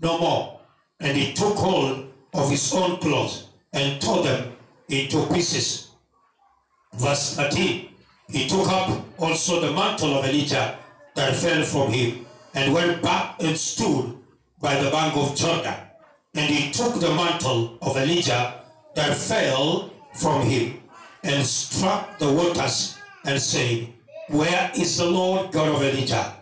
no more. And he took hold of his own clothes and tore them into pieces. Verse 13, he took up also the mantle of Elijah that fell from him, and went back and stood by the bank of Jordan. And he took the mantle of Elijah that fell from him, and struck the waters, and said, Where is the Lord God of Elijah?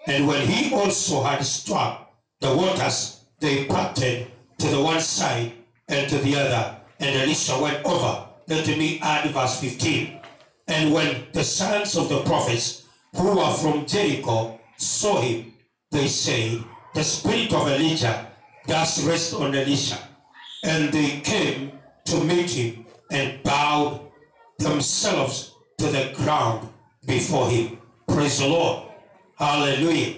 And when he also had struck the waters, they parted to the one side and to the other, and Elisha went over. Let me add verse 15. And when the sons of the prophets who were from Jericho saw him, they said, The spirit of Elijah does rest on Elisha. And they came to meet him and bowed themselves to the ground before him. Praise the Lord. Hallelujah.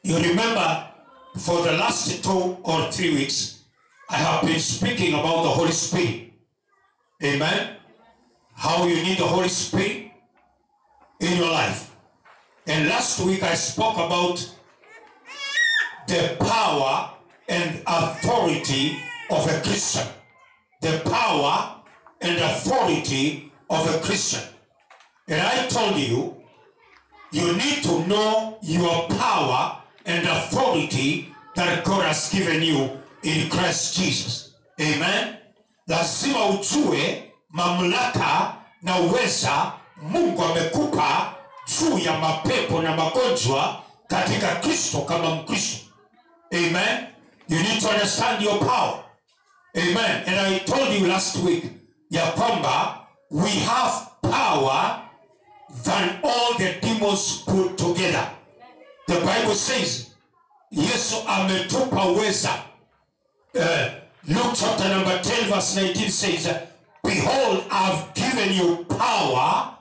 You remember, for the last 2 or 3 weeks, I have been speaking about the Holy Spirit. Amen. How you need the Holy Spirit in your life. And last week I spoke about the power and authority of a Christian. The power and authority of a Christian. And I told you, you need to know your power and authority that God has given you in Christ Jesus. Amen. Lazima ujue mamlaka na uweza Mungu amekupa juu ya mapepo na magonjwa katika Kristo kama Mkristo. Amen. You need to understand your power. Amen. And I told you last week ya kwamba we have power than all the demons put together. The Bible says, Yesu ametupa uweza. Luke chapter number 10 verse 19 says, Behold, I've given you power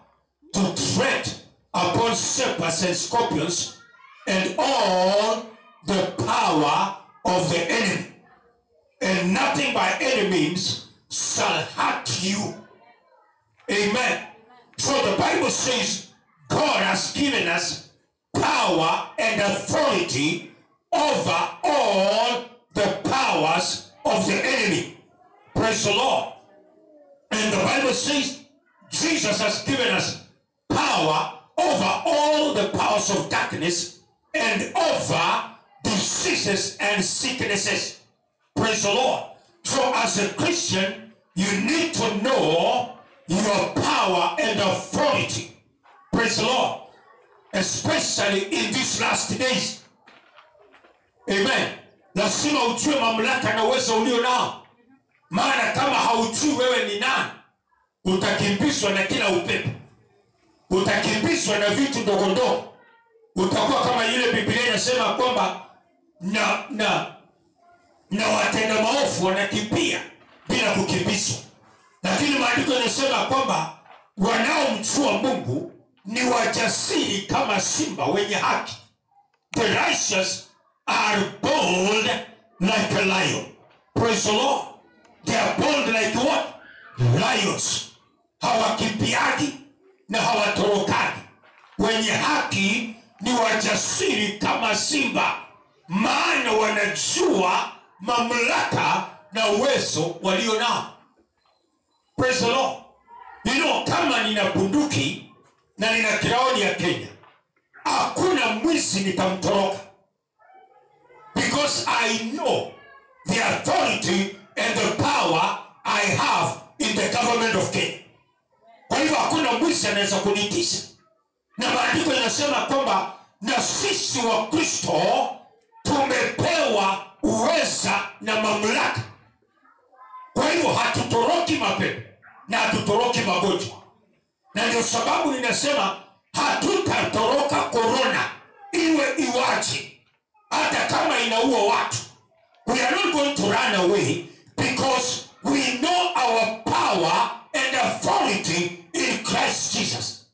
to tread upon serpents and scorpions and all the power of the enemy. And nothing by any means shall hurt you. Amen. So the Bible says God has given us power and authority over all the powers of the enemy. Praise the Lord. And the Bible says Jesus has given us power over all the powers of darkness and over diseases and sicknesses. Praise the Lord. So as a Christian, you need to know your power and authority. Praise the Lord. Especially in these last days. Amen. Lazima ujue mamlaka na uwezo ulio nao. Maana kama haujui wewe ni nani, utakimbizwa na kila upepo. Utakimbizwa na vitu ndogo ndogo. Utakuwa kama yule Biblia inasema kwamba na watenda maovu wanakimbia bila kukimbizwa. Lakini maandiko yanasema kwamba wanaomjua Mungu ni wajasiri kama simba wenye haki. The righteous are bold like a lion. Praise the Lord. They are bold like what? Lions. Hawakimbiagi na hawatorokagi. Wenye haki ni wajasiri kama simba, maana wanajua mamlaka na uwezo walio nao. Praise the Lord. You know, kama nina bunduki na nina kiraoni ya Kenya, hakuna mwizi nitamtoroka. Because I know the authority and the power I have in the government of Kenya. Kwa hivyo hakuna mwizi anaweza kunitisha. Na maandiko yanasema kwamba na sisi wa Kristo tumepewa uweza na mamlaka. Kwa hivyo hatutoroki mapepo na hatutoroki magonjwa. Na ndio sababu ninasema hatutatoroka corona iwe iwaje, hata kama inaua watu. We are not going to run away because we know our power and authority in Christ Jesus.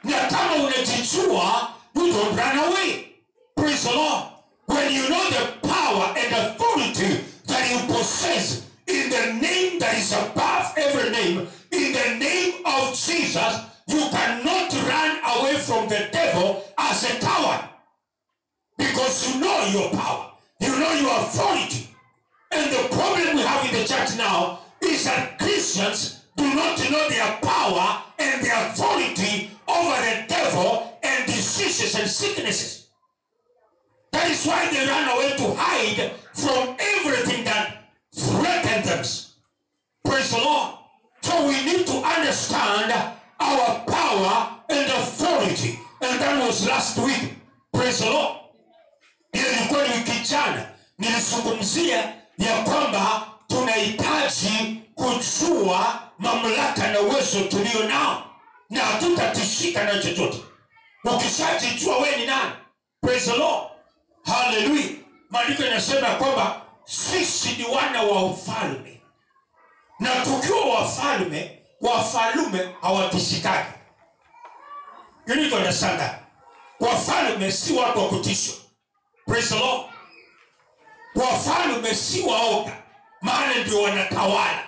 Na kama unajijua, you don't run away. Praise the Lord. When you know the power and authority that you possess in the name that is above every name, in the name of Jesus, you cannot run away from the devil as a coward. Because you know your power. You know your authority. And the problem we have in the church now is that Christians do not know their power and their authority over the devil and diseases and sicknesses. That is why they run away to hide from everything that threatens them. Praise the Lord. So we need to understand our power and authority. And that was last week. Praise the Lord. Ilikuwa ni wiki jana nilizungumzia ya kwamba tunahitaji kujua mamlaka na uwezo tulio nao, na hatutatishika na chochote. Ukishajijua wewe ni nani, praise the Lord, hallelujah. Maandiko yanasema kwamba sisi ni wana wa ufalme, na tukiwa wafalme hawatishikaki. You need to understand that. Wafalme si watu wa kutishwa. Praise the Lord. Wafalme si waoga, maana ndio wanatawala.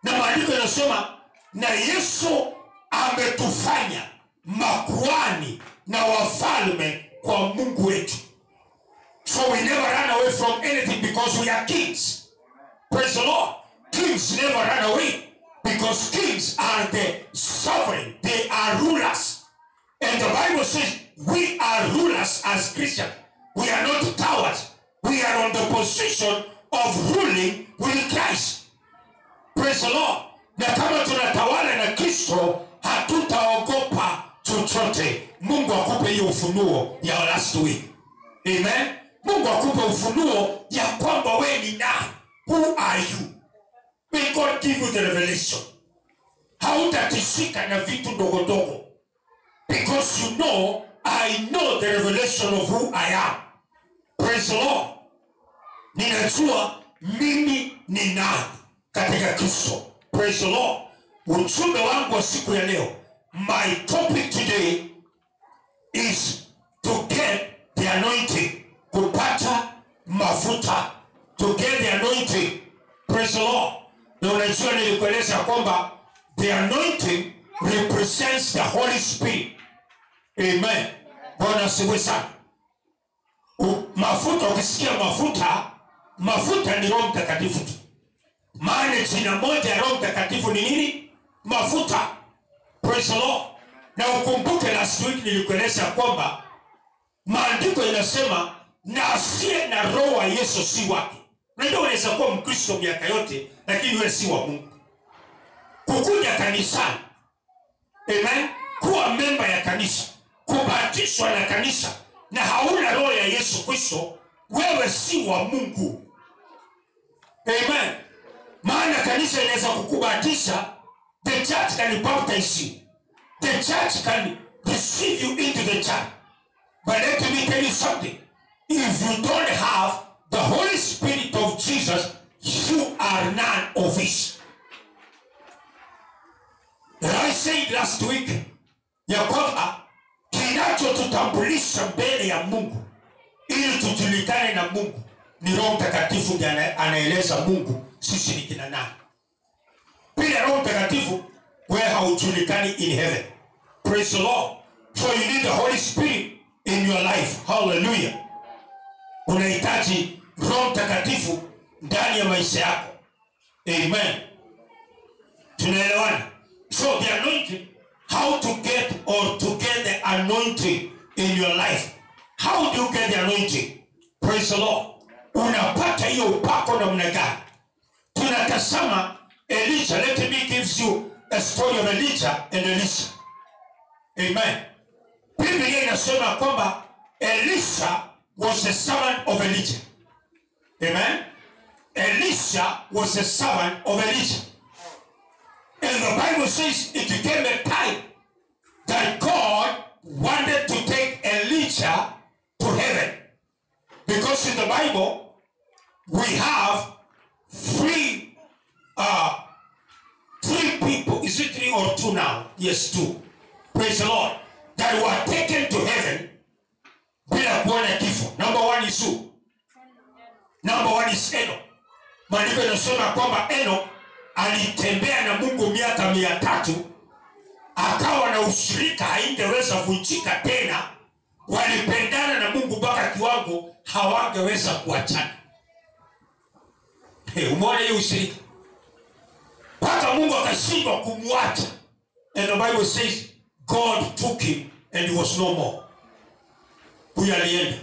Na maandiko yanasema na Yesu ametufanya makuhani na wafalme kwa Mungu wetu. So we never run away from anything because we are kings. Praise the Lord. Kings never run away because kings are the sovereign. They are rulers. And the Bible says we are rulers as Christians. We are not cowards. We are on the position of ruling with Christ. Praise the Lord. Na kama tunatawala na Kristo, hatutaogopa chochote. Mungu akupe hiyo ufunuo ya last week. Amen. Mungu akupe ufunuo ya kwamba wewe ni nani. Who are you? May God give you the revelation. Hautatishika na vitu dogo dogo. Because you know, I know the revelation of who I am. Praise the Lord. Ninajua mimi ni nani katika Kristo. Praise the Lord. Ujumbe wangu wa siku ya leo, my topic today is to get the anointing. Kupata mafuta. To get the anointing. Praise the Lord. Na unajua nilikueleza kwamba the anointing represents the Holy Spirit. Amen. Bwana asifiwe sana. Mafuta, ukisikia mafuta ni Roho Mtakatifu tu. Maana jina moja ya Roho Mtakatifu ni nini? Mafuta. Praise the Lord. Na ukumbuke last week nilikueleza kwamba maandiko yanasema na asiye na roho wa Yesu si wake. Unajua unaweza kuwa Mkristo miaka yote lakini wewe si wa Mungu. Kukuja kanisani, amen, kuwa memba ya kanisa, kubatizwa na kanisa, na hauna roho ya Yesu Kristo, wewe si wa Mungu. Amen. Maana kanisa inaweza kukubatiza, the church can baptize you, the church can receive you into the church. But let me tell you something. If you don't have the Holy Spirit of Jesus, you are none of His. And I said last week, ya kwamba kinachotutambulisha mbele ya Mungu ili tujulikane na Mungu ni Roho Mtakatifu. Ndiye anaeleza Mungu sisi ni kina nani. Bila Roho Mtakatifu wewe haujulikani in heaven. Praise the Lord. So you need the Holy Spirit in your life. Hallelujah. Unahitaji Roho Mtakatifu ndani ya maisha yako. Amen. Tunaelewana? So the anointing, how to get the anointing in your life. How do you get the anointing? Praise the Lord. Unapata hiyo upako namna gani? Tunatazama Elijah. Let me give you a story of Elijah and Elisha. Amen. Biblia inasema kwamba Elisha was the servant of Elijah. Amen. Elisha was the servant of Elijah. And the Bible says it came a time that God wanted to take Elijah to heaven. Because in the Bible, we have three people. Is it 3 or 2 now? Yes, 2. Praise the Lord. That were taken to heaven bila kuona kifo. Number 1 is who? Number 1 is Enoch. Maandiko yanasema kwamba Enoch alitembea na Mungu miaka 300, akawa na ushirika haingeweza vunjika tena walipendana na Mungu mpaka kiwango hawangeweza kuachana. Umeona hiyo ushirika? Mpaka Mungu akashindwa kumwacha. And the Bible says God took him and he was no more. Huyu alienda.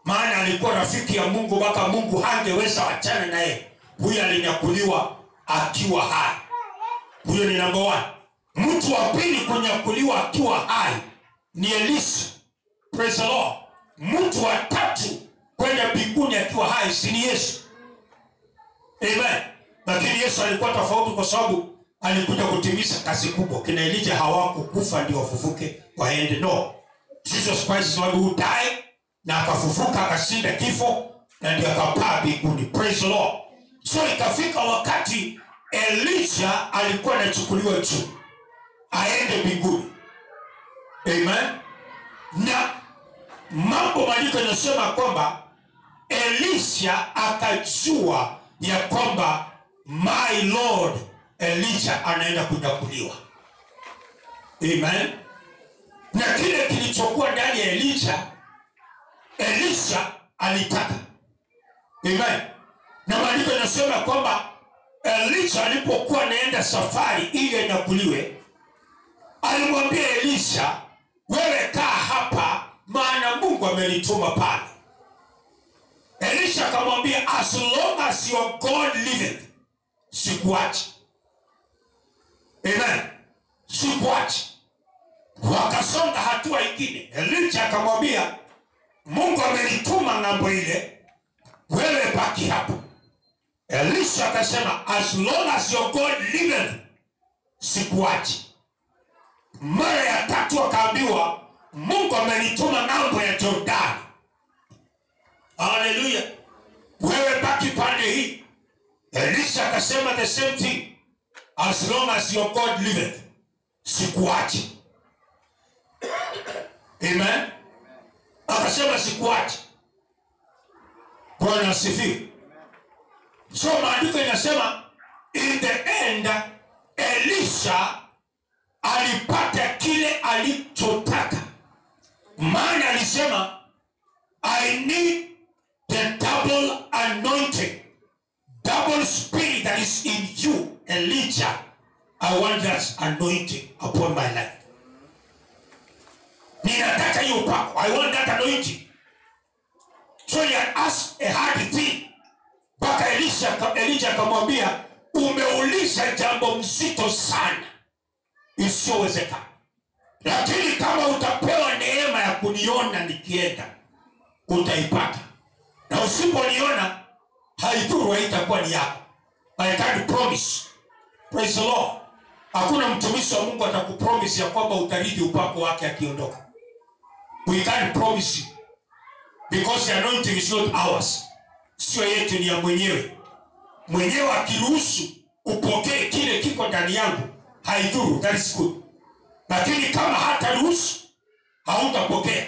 Maana alikuwa rafiki ya Mungu mpaka Mungu hangeweza wachana naye. Huyu alinyakuliwa akiwa hai. Huyo ni number 1. Mtu wa pili kunyakuliwa akiwa hai ni Elisha. Praise the Lord. Mtu wa tatu kwenda mbinguni akiwa hai si ni Yesu. Amen. Lakini Yesu alikuwa tofauti kwa sababu alikuja kutimiza kazi kubwa. Kina Elijah hawakukufa ndio wafufuke waende. No. Jesus Christ is one who died na akafufuka akashinda kifo na ndio akapaa mbinguni. Praise the Lord. So ikafika wakati Elijah alikuwa anachukuliwa juu aende mbinguni. Amen. Na mambo maandiko yanasema kwamba Elisha akajua ya kwamba my Lord Elijah anaenda kunyakuliwa. Amen. Na kile kilichokuwa ndani ya Elisha alitaka. Amen. Na maandiko yanasema kwamba Elisha alipokuwa anaenda safari ili anyakuliwe, alimwambia Elisha, wewe kaa hapa maana Mungu amenituma pale. Elisha akamwambia, as long as your God liveth, sikuachi. Amen. Sikuachi. Wakasonga hatua ingine. Elisha akamwambia, Mungu amenituma ng'ambo ile, wewe baki hapa. Elisha akasema, as long as your God liveth, sikuachi. Mara ya tatu akaambiwa, Mungu amenituma ng'ambo ya Jordani. Hallelujah. Wewe baki pande hii. Elisha akasema the same thing. As long as your God liveth, sikuachi. Amen. Akasema sikuachi. Bwana asifiwe. So maandiko inasema in the end Elisha alipata kile alichotaka. Maana alisema I need the double anointing, double spirit that is in you, Elijah. I want that anointing upon my life. Ninataka hiyo upako. I want that anointing. So he had asked a hard thing. Baka Elijah akamwambia, umeuliza jambo mzito sana, isiyowezekana. Lakini kama utapewa neema ya kuniona nikienda, utaipata. Na usiponiona, haidhuru haitakuwa ni yako. I can't promise. Praise the Lord. Hakuna mtumishi wa Mungu atakupromise ya kwamba utarithi upako wake akiondoka. We can't promise you. Because the anointing is not ours. Sio yetu, ni ya mwenyewe. Mwenyewe akiruhusu upokee kile kiko ndani yangu, haidhuru, that is good. Lakini kama hata ruhusu, hautapokea.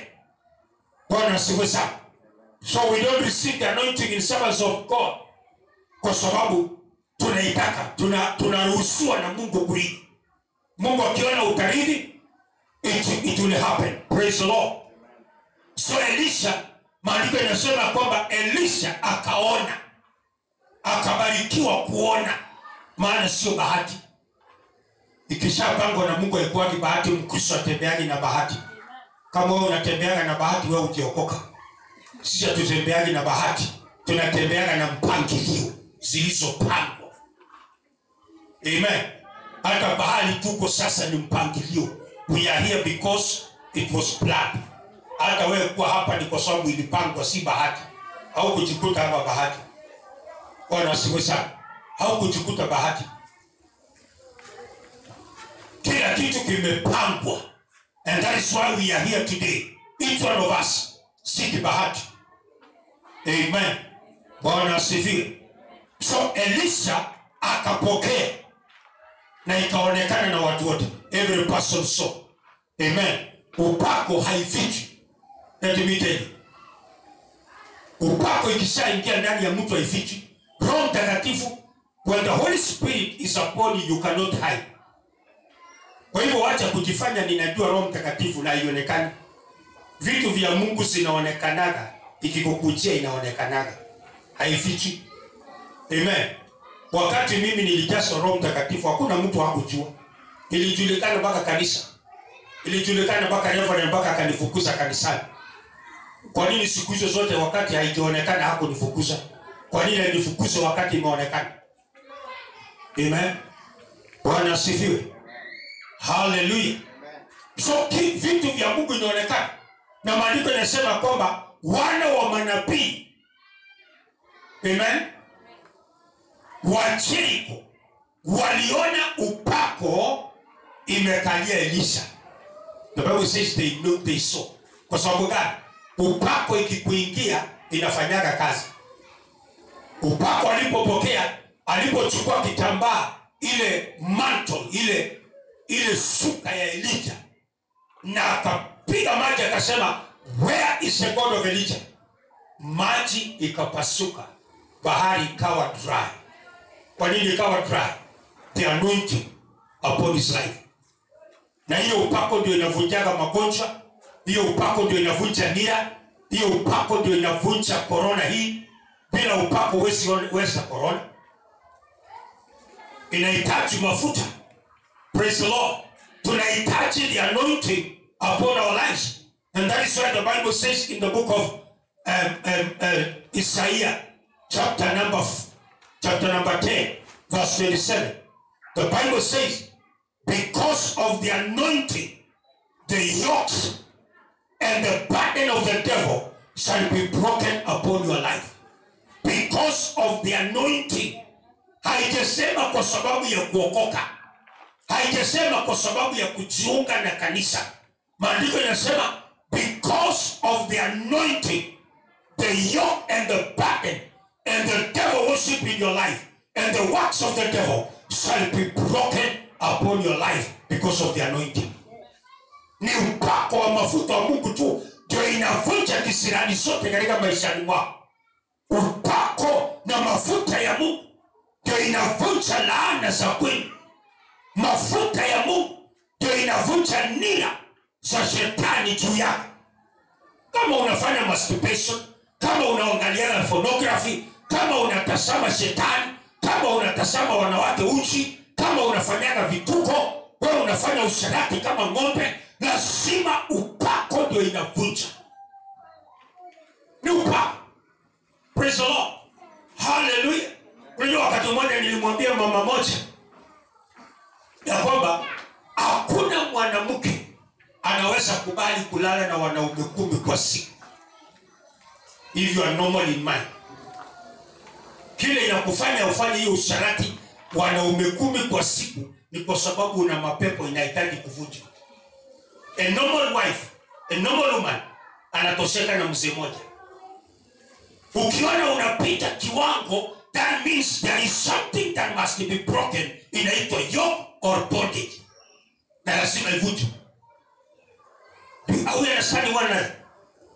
Bwana asifiwe sana. So we don't receive the anointing in servants of God kwa sababu tunaitaka, tunaruhusiwa na Mungu kurithi. Mungu akiona utarithi, it will happen. Praise the Lord. So Elisha, maandiko yanasema kwamba Elisha akaona, akabarikiwa kuona, maana sio bahati. Ikishapangwa na Mungu haikuwa bahati. Mkristo atembeani na bahati. Kama wewe unatembeana na bahati, wewe utaokoka. Sisi hatutembeani na bahati, tunatembeana na mpangilio zilizopangwa. Amen. Hata bahali tuko sasa ni mpangilio. We are here because it was planned. Hata wewe kuwa hapa ni kwa sababu ilipangwa, si bahati. Au kujikuta hapa bahati. Bwana asifiwe sana. Au kujikuta bahati. Kila kitu kimepangwa. And that is why we are here today. Each one of us si bahati. Amen. Bwana asifiwe. So Elisha akapokea na ikaonekana na watu wote. Every person saw. Amen. Upako haifichi. Let me tell you. Upako ikishaingia ndani ya mtu haifichi. Roho Mtakatifu, when the Holy Spirit is upon you, you cannot hide. Kwa hivyo wacha kujifanya ninajua Roho Mtakatifu na haionekani. Vitu vya Mungu zinaonekanaga, ikikukujia inaonekanaga, haifichi. Amen. Wakati mimi nilijazwa Roho Mtakatifu, hakuna mtu hakujua. Ilijulikana mpaka kanisa. Ilijulikana mpaka reverend mpaka akanifukuza kanisani. Kwa nini siku hizo zote wakati haionekana hakunifukuza? Kwa nini alinifukuza wakati imeonekana? Amen. Bwana asifiwe. Hallelujah. So vitu vya Mungu vinaonekana. Na maandiko yanasema kwamba wana wa manabii, amen, wa Yeriko waliona upako imekalia Elisha. The Bible says they saw. Kwa sababu gani? Upako ikikuingia inafanyaga kazi. Upako alipopokea, alipochukua kitambaa, ile mantle, ile shuka ya Elijah, na akapiga maji akasema, where is the God of Elijah? Maji ikapasuka, bahari ikawa dry. Kwa nini ikawa dry? The anointing upon his life. Na hiyo upako ndio inavunjaga magonjwa, hiyo upako ndio inavunja nira, hiyo upako ndio inavunja corona hii. Bila upako weza corona. Inahitaji mafuta. Praise the Lord. Tunahitaji the anointing upon our lives. And that is why the Bible says in the book of Isaiah, chapter number 10, verse 27. The Bible says, because of the anointing, the yokes and the burden of the devil shall be broken upon your life. Because of the anointing. Haijasema kwa sababu ya kuokoka. Haijasema kwa sababu ya kujiunga na kanisa. Maandiko yanasema, because of the anointing, the yoke and the burden and the devil worship in your life and the works of the devil shall be broken upon your life because of the anointing. Ni upako wa mafuta wa Mungu tu ndio inavunja kisirani sote katika maishani mwako. Upako na mafuta ya Mungu ndio inavunja laana za kwenu. Mafuta ya Mungu ndio inavunja nira za shetani juu yako. Kama unafanya masturbation, kama unaangalia pornography, kama unatazama shetani, kama unatazama wanawake uchi, kama unafanyaga vituko, wewe unafanya usharati kama ng'ombe, lazima upako ndio inavunja. Ni upako. Praise the Lord. Hallelujah. Unajua wakati mmoja nilimwambia mama moja ya kwamba hakuna mwanamke anaweza kubali kulala na wanaume 10 kwa siku. If you are normal in mind. Kile inakufanya ufanye hiyo usharati wanaume 10 kwa siku ni kwa sababu una mapepo inahitaji kuvunjwa. A normal wife, a normal woman anatosheka na mzee mmoja. Ukiona unapita kiwango, that means there is something that must be broken, inaitwa yoke or bondage. Na lazima ivunjwe. Au yanasani wana.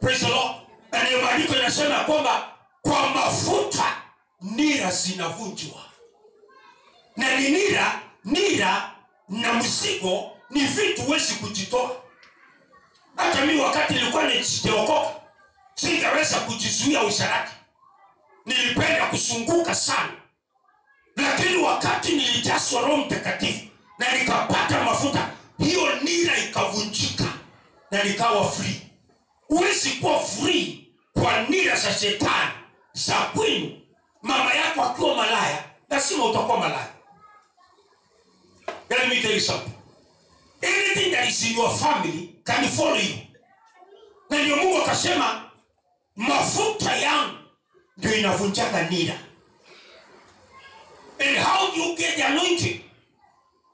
Praise the Lord. Na maandiko yanasema kwamba kwa mafuta nira zinavunjwa. Na ni nira na mzigo ni vitu huwezi kujitoa. Hata mimi wakati nilikuwa nimeokoka, singeweza kujizuia usharati. Nilipenda kusunguka sana. Lakini wakati nilijazwa Roho Mtakatifu na nikapata mafuta, hiyo nira ikavunjika na nikawa free. Huwezi kuwa free kwa nira za shetani za kwenu. Mama yako akiwa malaya, lazima utakuwa malaya. Let me tell you something. Anything that is in your family can follow you. Na ndio Mungu akasema, mafuta yangu ndio inavunjaga nira. And how do you get the anointing?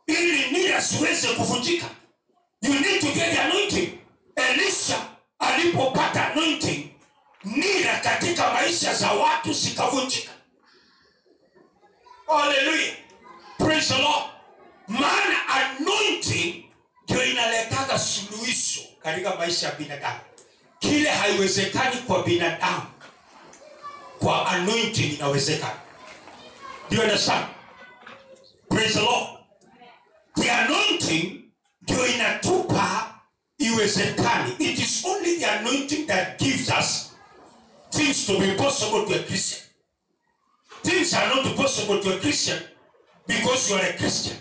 Ili nira siweze kuvunjika, you need to get the anointing. Elisha alipopata anointing, nira katika maisha za watu zikavunjika. Hallelujah. Praise the Lord. Maana anointing ndio inaletaga suluhisho katika maisha ya binadamu. Kile haiwezekani kwa binadamu, kwa anointing inawezekana. Do you understand? Praise the Lord. The anointing ndio inatupa iwezekani. It is only the anointing that gives us things to be possible to a Christian. Things are not possible to a Christian because you are a Christian.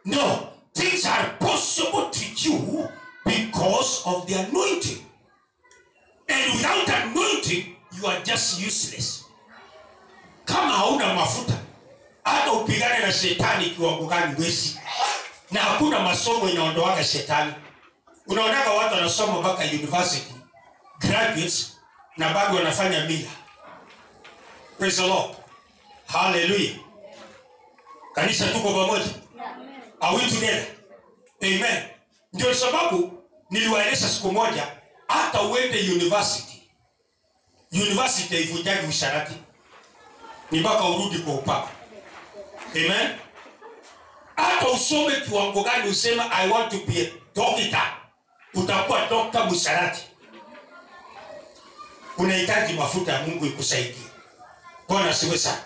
No, things are possible to you because of the anointing. And without anointing, you are just useless. Kama hauna mafuta, hata upigane na shetani kiwango gani wezi. Na hakuna masomo inaondoaga shetani. Unaonaga watu wanasoma mpaka university, graduates, na bado wanafanya mila. Praise the Lord. Hallelujah. Kanisa tuko pamoja? Are we together? Amen. Ndio sababu niliwaeleza siku moja, hata uende university haivunjagi usharati. Ni mpaka urudi kwa upako. Amen. Hata usome kiwango gani usema I want to be a doctor, utakuwa doctor msharati. Unahitaji mafuta ya Mungu ikusaidie. Bwana asifiwe sana.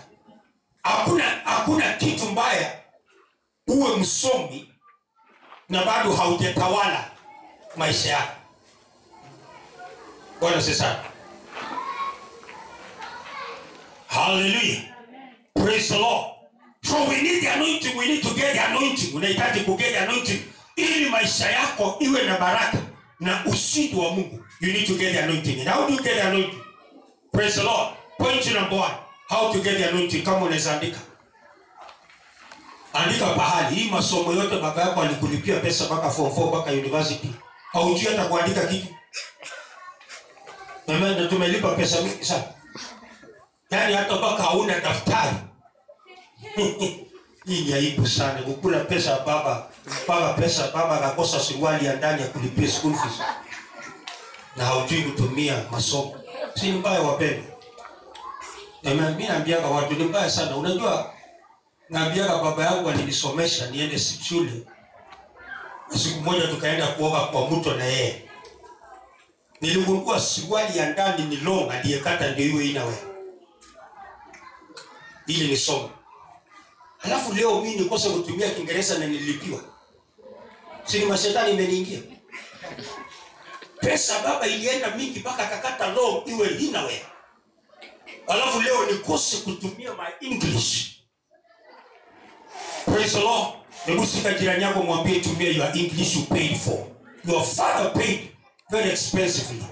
Hakuna kitu mbaya uwe msomi na bado haujatawala maisha yako. Bwana asifiwe sana. Hallelujah. Praise the Lord. So we need the anointing. We need to get the anointing. Unahitaji kuget the anointing ili maisha yako iwe na baraka na ushindi wa Mungu. You need to get the anointing. And how do you get the anointing? Praise the Lord. Point number 1. How to get the anointing. Kama unaweza andika. Andika pahali. Hii masomo yote baba yako alikulipia pesa mpaka form 4 mpaka university. Haujui hata kuandika kitu. Amen. Na tumelipa pesa mingi sana. Yaani hata mpaka hauna daftari. Hii ni aibu sana. Kukula pesa baba, mpaka pesa baba akakosa suruali ya ndani ya kulipia school fees. Na haujui kutumia masomo. Si mbaya wapendwa. Mimi naambiaga watu ni mbaya sana. Unajua naambiaga baba yangu alinisomesha niende shule. Siku moja tukaenda kuoga kwa mto na yeye. Niligundua suruali ya ndani ni long, aliyekata ndio iwe inawe. Ili nisome. Halafu leo mimi nikosa kutumia Kiingereza na nililipiwa. Si ni mashetani imeniingia. Pesa baba ilienda mingi mpaka akakata long iwe inawe. Halafu leo nikose kutumia my English. Praise the Lord. Hebu sika jirani yako mwambie tumia your English you paid for. Your father paid very expensively.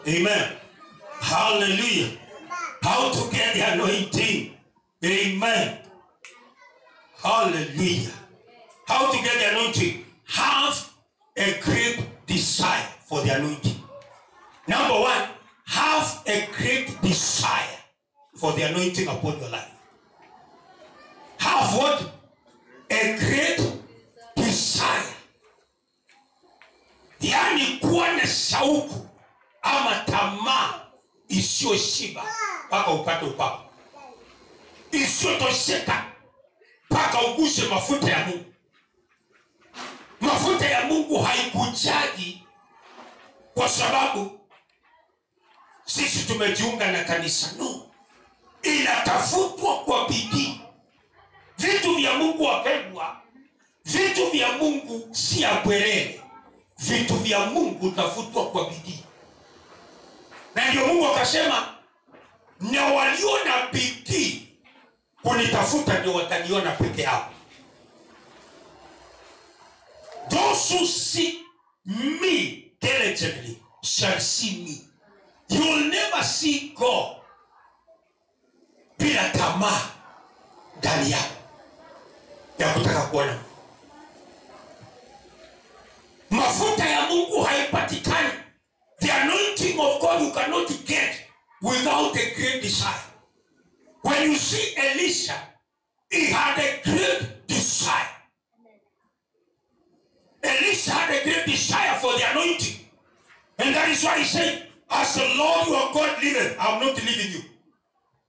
Amen. Hallelujah. How to get the anointing. Amen. Hallelujah. How to get the anointing. Have a great desire for the anointing. Number 1, have a great desire for the anointing upon your life. Have what? A great desire. Yani kuwa na shauku ama tamaa isiyoshiba mpaka upate upako. Isiyotosheka mpaka uguse mafuta ya Mungu. Mafuta ya Mungu haikujaji kwa sababu sisi tumejiunga na kanisa. No. Inatafutwa kwa bidii. Vitu vya Mungu wapendwa, vitu vya Mungu si ya bwerere. Vitu vya Mungu tafutwa kwa bidii. Na ndio Mungu akasema, na walio na bidii kunitafuta ndio wataniona peke yao. Those who seek me diligently shall see me. You will never see God bila tamaa ndani yako ya kutaka kuona. Mafuta ya Mungu haipatikani. The anointing of God you cannot get without a great desire. When you see Elisha, he had a great desire. Elisha had a great desire for the anointing. And that is why he said, as the Lord your God liveth, I am not leaving you.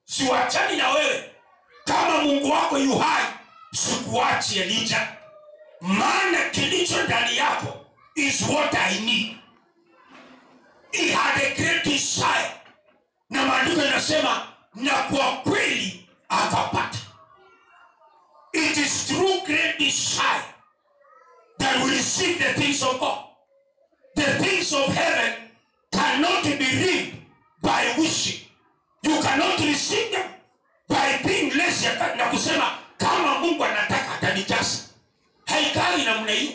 Siwachani na wewe. Kama Mungu wako yu hai, sikuachi Elijah. Maana kilicho ndani yako is what I need. He had a great desire. Na maandiko yanasema, na kwa kweli akapata. It is through great desire that we receive the things of God. the things of heaven cannot be read by wishing. You cannot receive them by being lazy na kusema kama Mungu anataka atanijaza. Haikai namna hiyo.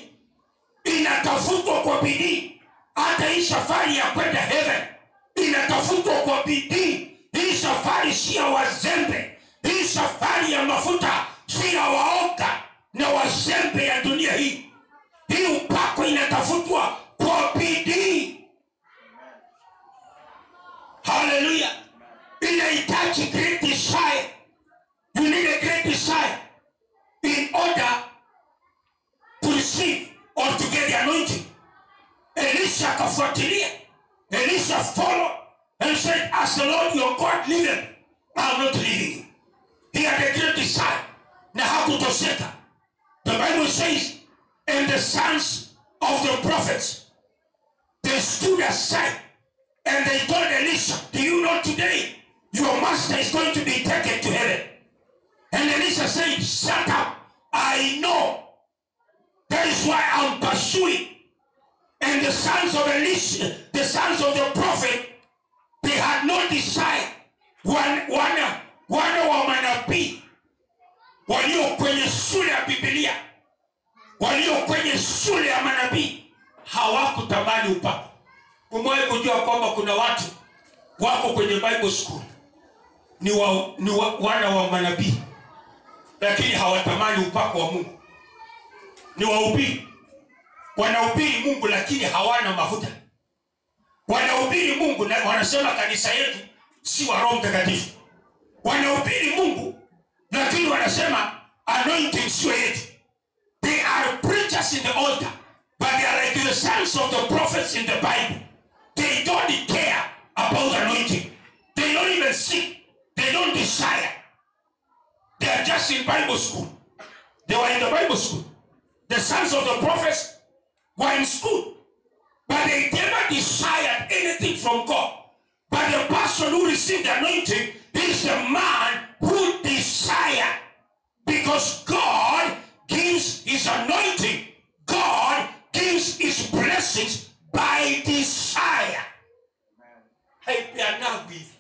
Inatafutwa kwa bidii. Hata hii safari ya kwenda heaven inatafutwa kwa bidii. Hii safari si ya wazembe. Hii safari ya mafuta si ya waoga na wazembe ya dunia hii. Hii upako inatafutwa kwa bidii. Hallelujah. Inahitaji great desire. You need a great desire in order to receive or to get the anointing. Elisha akafuatilia. Elisha followed and said, as the Lord your God liveth, I am not leaving you. He had a great desire. Na hakutosheka. The Bible says, and the sons of the prophets, they stood aside and they told Elisha, do you know today your master is going to be taken to heaven? And Elisha said, shut up. I know. That is why I'm pursuing. And the sons of Elisha, the sons of the prophet, they had no desire. Wana wa manabii walio kwenye shule ya Biblia, walio kwenye shule ya manabii hawakutamani upako. Umewahi kujua kwamba kuna watu wako kwenye Bible school ni wana wa manabii lakini hawatamani upako wa Mungu? Ni wahubiri, wanahubiri Mungu lakini hawana mafuta. Wanahubiri Mungu na wanasema kanisa yetu si wa Roho Mtakatifu. Wanahubiri Mungu lakini wanasema anointing sio yetu. They are preachers in the altar, but they are like the sons of the prophets in the Bible. They don't care about anointing. They don't even seek. They don't desire. They are just in Bible school. They were in the Bible school. The sons of the prophets were in school, but they never desired anything from God. But the person who received the anointing is the man who desired, because God gives his anointing. God gives his blessings by desire. Haipeanagu hivi.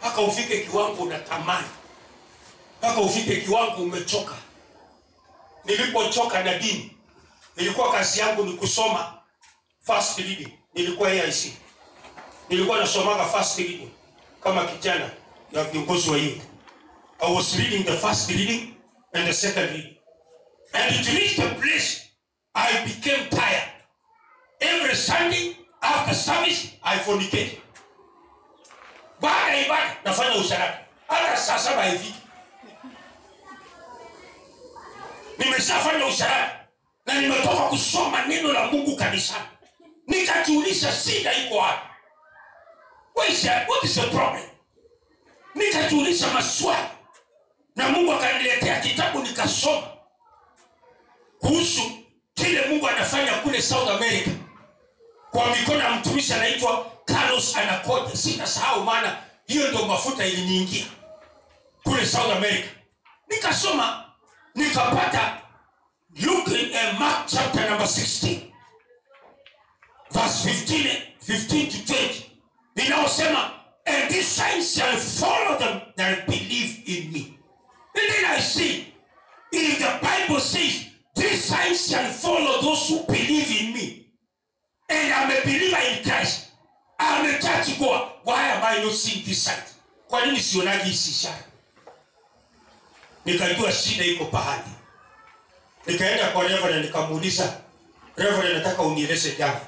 Haka ufike kiwango unatamani. Haka ufike kiwango umechoka. Nilipochoka na dini, nilikuwa kazi yangu ni kusoma fast reading. Nilikuwa AIC. Nilikuwa nasomaga fast reading kama kijana ya viongozi wa youth. I was reading the first reading and the second reading. And it reached a place I became tired. Every Sunday after service I fornicate. Baada ya ibada nafanya usharati. Hata saa 7 hivi nimeshafanya usharati na nimetoka kusoma neno la Mungu kanisani. Nikajiuliza shida iko wapi? What is the problem? Nikajiuliza maswali na Mungu akaniletea kitabu nikasoma kuhusu kile Mungu anafanya kule South America kwa mikono ya mtumishi anaitwa Carlos Anacoda. Sitasahau maana hiyo ndio mafuta iliniingia kule South America. Nikasoma nikapata Luke Mark chapter number 16 verse 15 to 20. Inaosema, and these signs shall follow them that believe in me. And then I see, if the Bible says, these signs shall follow those who believe in me, and I'm a believer in Christ, I'm a church goer, why am I not seeing this signs? Kwa nini sionagi hizi ishara? Nikajua shida iko pahali. Nikaenda kwa Reverend nikamuuliza, Reverend nataka unieleze jambo.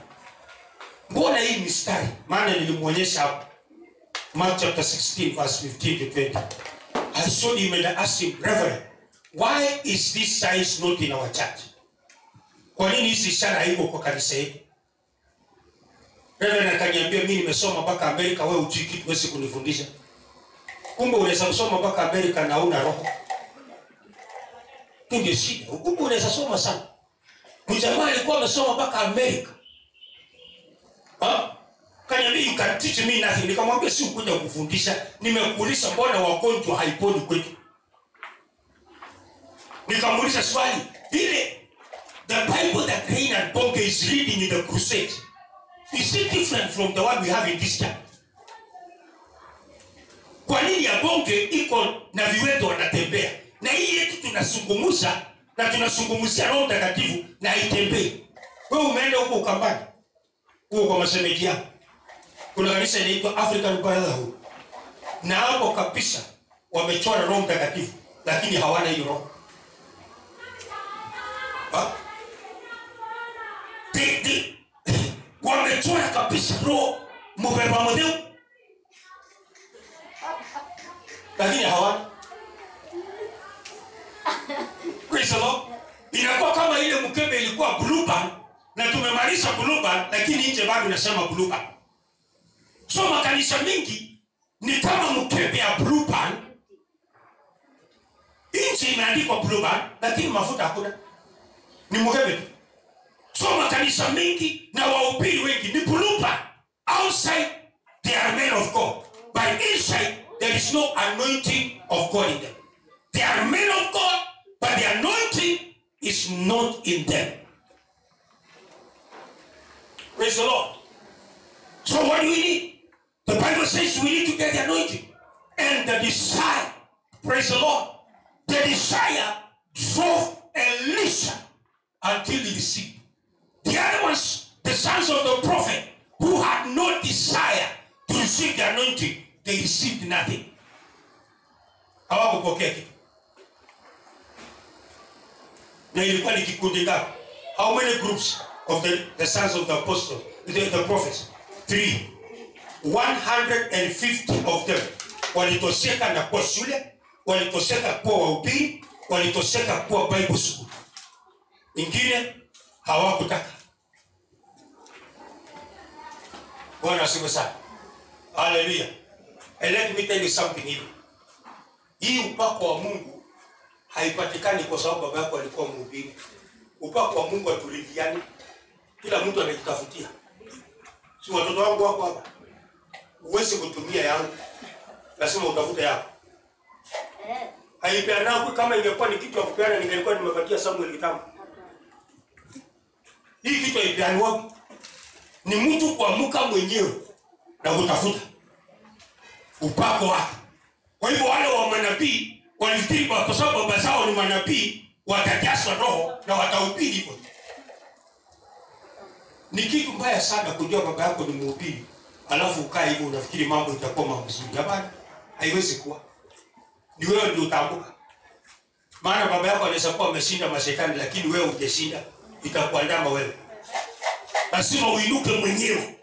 Mbona hii mistari? Maana nilimuonyesha hapo. Mark chapter 16 verse 15 to 20. I showed him and I asked him, Reverend, why is this signs not in our church? Kwa nini hizi ishara haiko kwa kanisa yetu? Reverend akaniambia, mimi nimesoma mpaka Amerika, wewe hujui kitu huwezi kunifundisha. Kumbe unaweza kusoma mpaka Amerika na una roho. Ndio shida. Kumbe unaweza soma sana. Mjamaa alikuwa amesoma mpaka Amerika. Kaniambia, you can teach me nothing. Nikamwambia si ukuja kufundisha, nimekuuliza mbona wagonjwa haiponi kwetu. Nikamuuliza swali, the Bible that Reinhard Bonnke is reading in the crusade is it different from the one we have in this church? Kwa nini ya Bonnke iko na viweto wanatembea? Na hii yetu tunasungumuza na tunasungumuzia Roho Mtakatifu na itembee. Wewe umeenda huko Ukambani. Huko kwa mashemeji yako. Kuna kanisa inaitwa African Brotherhood. Na hapo kabisa wamechora Roho Mtakatifu lakini hawana hiyo roho. Wamechora kabisa roho mbeba modeo lakini hawana. Praise the Lord. Inakuwa kama ile mkebe ilikuwa blue band na tumemaliza blue band lakini nje bado inasema blue band. So makanisa mingi ni kama mkebe ya blue band, nje imeandikwa blue band lakini mafuta hakuna, ni mkebe tu. So makanisa mingi na wahubiri wengi ni blue band. Outside they are men of God, but inside there is no anointing of God in them. They are men of God, but the anointing is not in them. Praise the Lord. So what do we need? The Bible says we need to get the anointing and the desire. Praise the Lord. The desire drove Elisha until he received. The other ones, the sons of the prophet, who had no desire to receive the anointing, they received nothing. Hawakupokea kitu. Na ilikuwa ni kikundi ngapi? How many groups of the sons of the apostles, the prophets? 3. 150 of them walitoseka na kuwa shule, walitoseka kuwa wahubiri, walitoseka kuwa Bible school. Ingine hawakutaka. Bwana asifiwe sana. Hallelujah. And let me tell you something here. Hii upako wa Mungu haipatikani kwa sababu baba yako alikuwa mhubiri. Upako wa Mungu atuliviani. Kila mtu anajitafutia. Si watoto wangu wako hapa. Uweze kutumia yangu. Lazima utafute yako. Haipeanako kama ingekuwa ni kitu ya kupeana ningekuwa nimepatia Samuel kitambo. Hii kitu haipeanwa. Ni mtu kuamuka mwenyewe na kutafuta upako wake. Kwa hivyo wale wa manabii walifikiri kwa sababu baba zao ni manabii watajazwa roho na watahubiri hivyo. Ni kitu mbaya sana kujua baba yako ni mhubiri alafu ukae hivyo unafikiri mambo itakuwa mazuri. Hapana, haiwezi kuwa. Ni wewe ndio utaanguka. Maana baba yako anaweza kuwa ameshinda mashetani lakini wewe hujashinda, itakuandama wewe. Lazima uinuke mwenyewe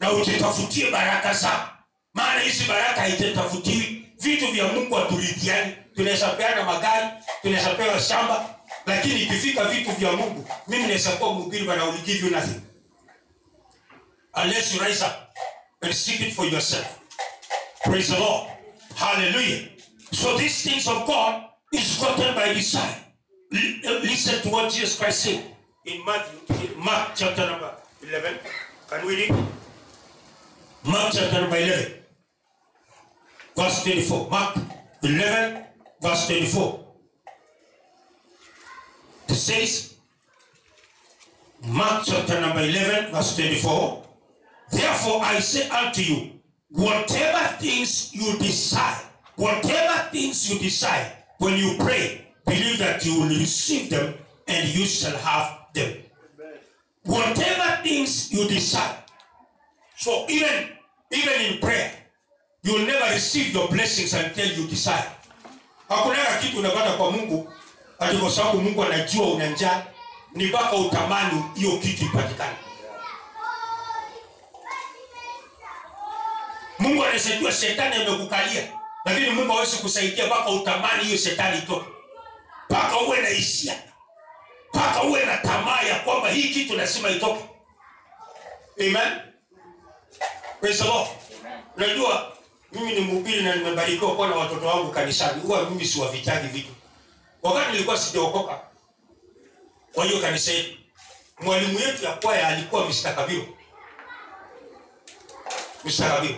na ujitafutie baraka zako. Maana hizi baraka haitafutiwi. Vitu vya Mungu haturidhiani. Tunaweza peana magari, tunaweza pewa shamba, lakini ikifika vitu vya Mungu, mimi naweza kuwa mhubiri but I will give you nothing. Unless you rise up and seek it for yourself. Praise the Lord. Hallelujah. So these things of God is gotten by desire. Listen to what Jesus Christ said in Mark chapter number 11. Can we read? Mark chapter number 11. Verse 24. Mark 11 verse 24. It says, Mark chapter number 11 verse 24. Therefore I say unto you, whatever things you desire, when you pray, believe that you will receive them and you shall have them. Amen. Whatever things you desire. So even in prayer, you will never receive your blessings until you desire. Hakuna kitu unapata kwa Mungu ati kwa sababu Mungu anajua una njaa, ni mpaka utamani hiyo kitu ipatikane. Mungu anasaidia shetani amekukalia, lakini Mungu hawezi kusaidia mpaka utamani hiyo shetani itoke. Mpaka uwe na hisia. Mpaka uwe na tamaa ya kwamba hii kitu lazima itoke. Amen. Praise the Lord. Unajua mimi ni mhubiri na nimebarikiwa kuwa na watoto wangu kanisani. Huwa mimi siwavitagi vitu. Wakati nilikuwa sijaokoka kwa hiyo kanisa yetu, mwalimu yetu ya kwaya alikuwa Mr. Kabiro. Mr. Kabiro.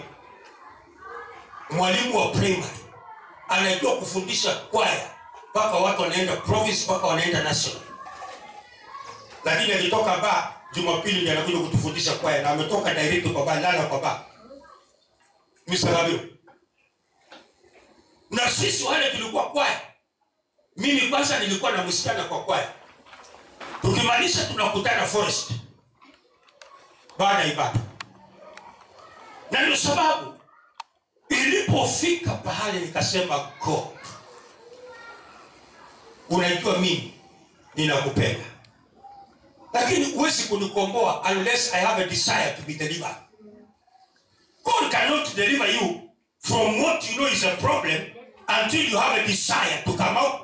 Mwalimu wa primary. Anajua kufundisha kwaya mpaka watu wanaenda province mpaka wanaenda national. Lakini alitoka ba Jumapili ndiye anakuja kutufundisha kwaya na ametoka direct kwa ba, lala kwa ba. Msababio. Na sisi wale tulikuwa kwaya. Mimi kwanza nilikuwa na msichana kwa kwaya. Tukimaanisha tunakutana forest. Baada ya ibada. Na ndio sababu ilipofika pahali nikasema go. Unajua mimi ninakupenda. Lakini huwezi kunikomboa unless I have a desire to be delivered. God cannot deliver you from what you know is a problem until you have a desire to come out.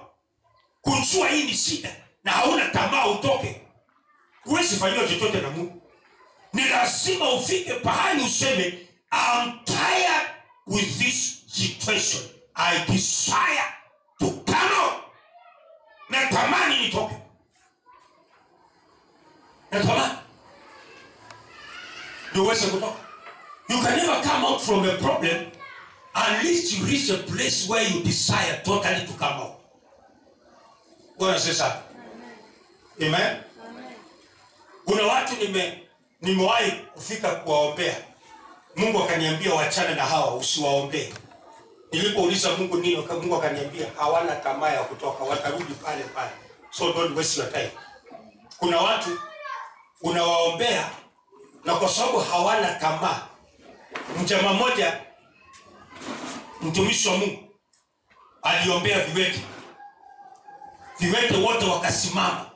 Kujua hii ni shida na hauna tamaa utoke. Huwezi fanywa chochote na Mungu. Ni lazima ufike pahali useme I'm tired with this situation. I desire to come out. Na tamani nitoke. Na tamani. Ndio uweze kutoka. You can never come out from a problem unless you reach a place where you desire totally to come out. Bwana sasa. Amen. Amen. Kuna watu nimewahi kufika kuwaombea. Mungu akaniambia wachana na hawa usiwaombee. Nilipouliza Mungu nini, Mungu akaniambia hawana tamaa ya kutoka, watarudi pale pale. So don't waste your time. Kuna watu unawaombea na kwa sababu hawana tamaa. Mjamaa mmoja mtumishi wa Mungu aliombea viwete. Viwete wote wakasimama.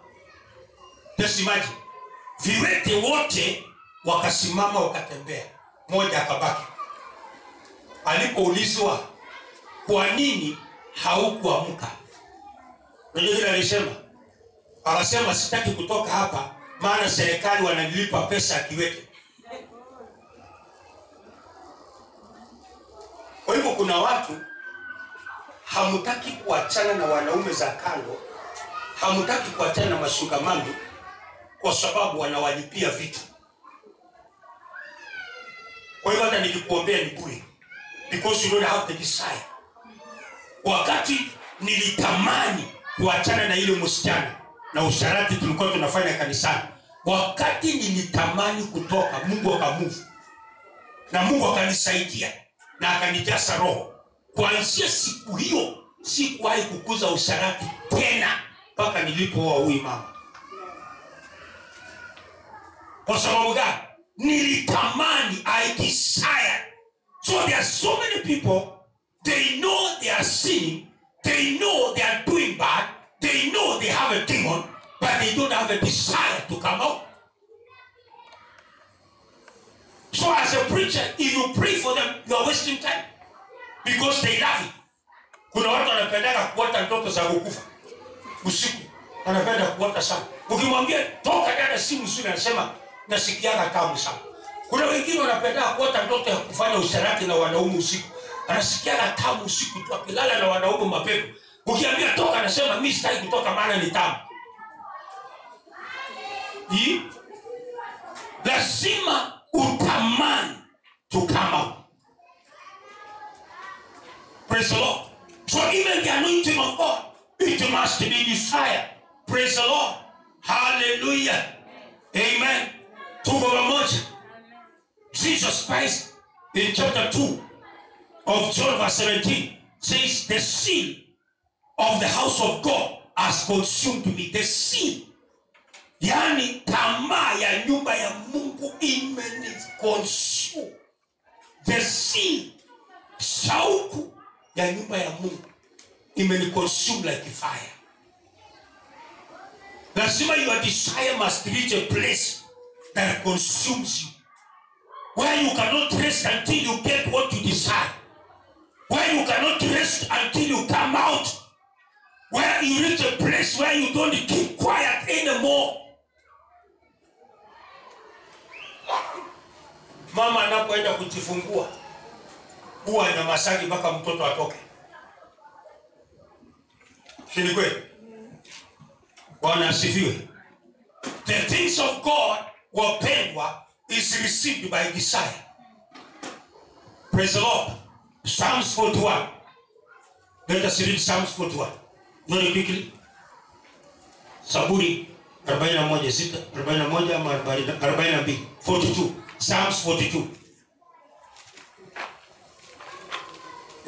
Just imagine. Viwete wote wakasimama wakatembea. Mmoja akabaki. Alipoulizwa kwa nini haukuamka? Ndio alisema. Akasema sitaki kutoka hapa maana serikali wananilipa pesa ya kiwete. Kwa hivyo kuna watu hamutaki kuachana na wanaume za kando, hamutaki kuachana na mashugamani kwa sababu wanawalipia vitu. Kwa hivyo hata nikikuombea ni bure because you don't have the desire. Wakati nilitamani kuachana na ile msichana na usharati tulikuwa tunafanya kanisani, wakati nilitamani kutoka, Mungu akamove. Na Mungu akanisaidia na akanijaza roho. Kuanzia siku hiyo sikuwahi kukuza usharati tena mpaka nilipooa huyu mama. Kwa sababu gani? Nilitamani, I desire. So there are so many people, they know they are sinning, they know they are doing bad, they know they have a demon, but they don't have a desire to come out. So as a preacher, if you pray for them, you are wasting time. Because they love it. Kuna watu wanapenda kuota ndoto za kukufa. Usiku wanapenda kuota sana. Ukimwambia toka dada simu usini anasema nasikiaga tamu sana. Kuna wengine wanapenda kuota ndoto ya kufanya usharati na wanaume usiku. Anasikiaga tamu usiku tu akilala na wanaume mapepo. Ukiambia toka anasema mimi sitaki kutoka maana ni tamu. Hii lazima utamani to come out. Praise the Lord. So even the anointing of God, it must be desired. Praise the Lord. Hallelujah. Amen. Tuko pamoja. Jesus Christ in chapter 2 of John verse 17 says the seal of the house of God has consumed me. The seal. Yani tamaa ya nyumba ya Mungu imeniconsume. The seal. Shauku ya nyumba ya Mungu imeniconsume like a fire. Lazima your desire must reach a place that consumes you, where you cannot rest until you get what you desire, where you cannot rest until you come out, where you reach a place where you don't keep quiet anymore. Mama anapoenda kujifungua huwa na masaki mpaka mtoto atoke. Ni kweli? Bwana asifiwe. The things of God wapendwa is received by desire. Praise the Lord. Psalms 41. Let us read Psalms 41 very quickly. Zaburi 41 sita 41 ama 42 42 Psalms 42.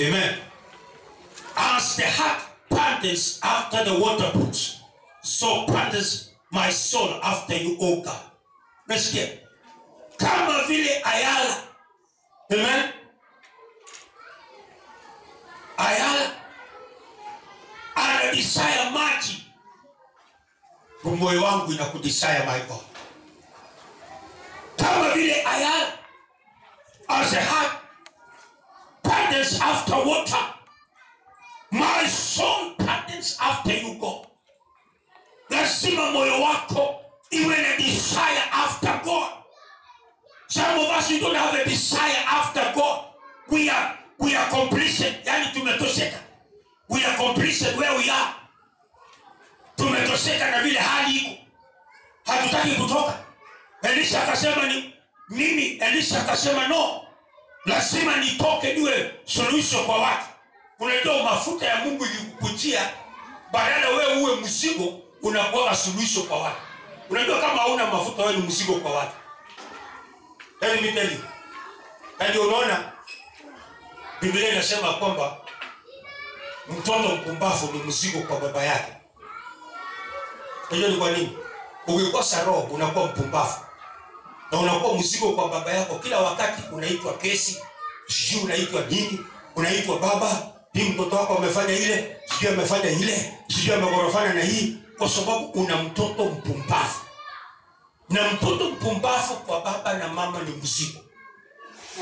Amen. As the heart panteth after the water brooks, so panteth my soul after you, O God. Nasikia kama vile ayala. Amen. Ayala ana desire maji, moyo wangu inakudesire my God. Kama vile ayala, as a heart panteth after water, my soul panteth after you, God. Lazima moyo wako iwe na desire after God. Some of us, we don't have a desire after God. We are complacent. Yani tumetosheka. We are complacent where we are. Tumetosheka na vile hali iko. Hatutaki kutoka. Elisha akasema ni mimi. Elisha akasema no. Lazima nitoke niwe solution kwa watu. Unajua mafuta ya Mungu ikikujia, badala wewe uwe mzigo, unakuwa solution kwa watu. Unajua kama hauna mafuta wewe ni mzigo kwa watu. Let me tell you. Ndio unaona Biblia inasema kwamba mtoto mpumbavu ni mzigo kwa baba yake. Unajua ni kwa nini? Ukikosa roho unakuwa mpumbavu. Na unakuwa mzigo kwa baba yako. Kila wakati unaitwa kesi, sijui unaitwa nini, unaitwa baba, hii mtoto wako amefanya ile, sijui amefanya ile, sijui amegorofana na hii, kwa sababu una mtoto mpumbavu. Na mtoto mpumbavu kwa baba na mama ni mzigo.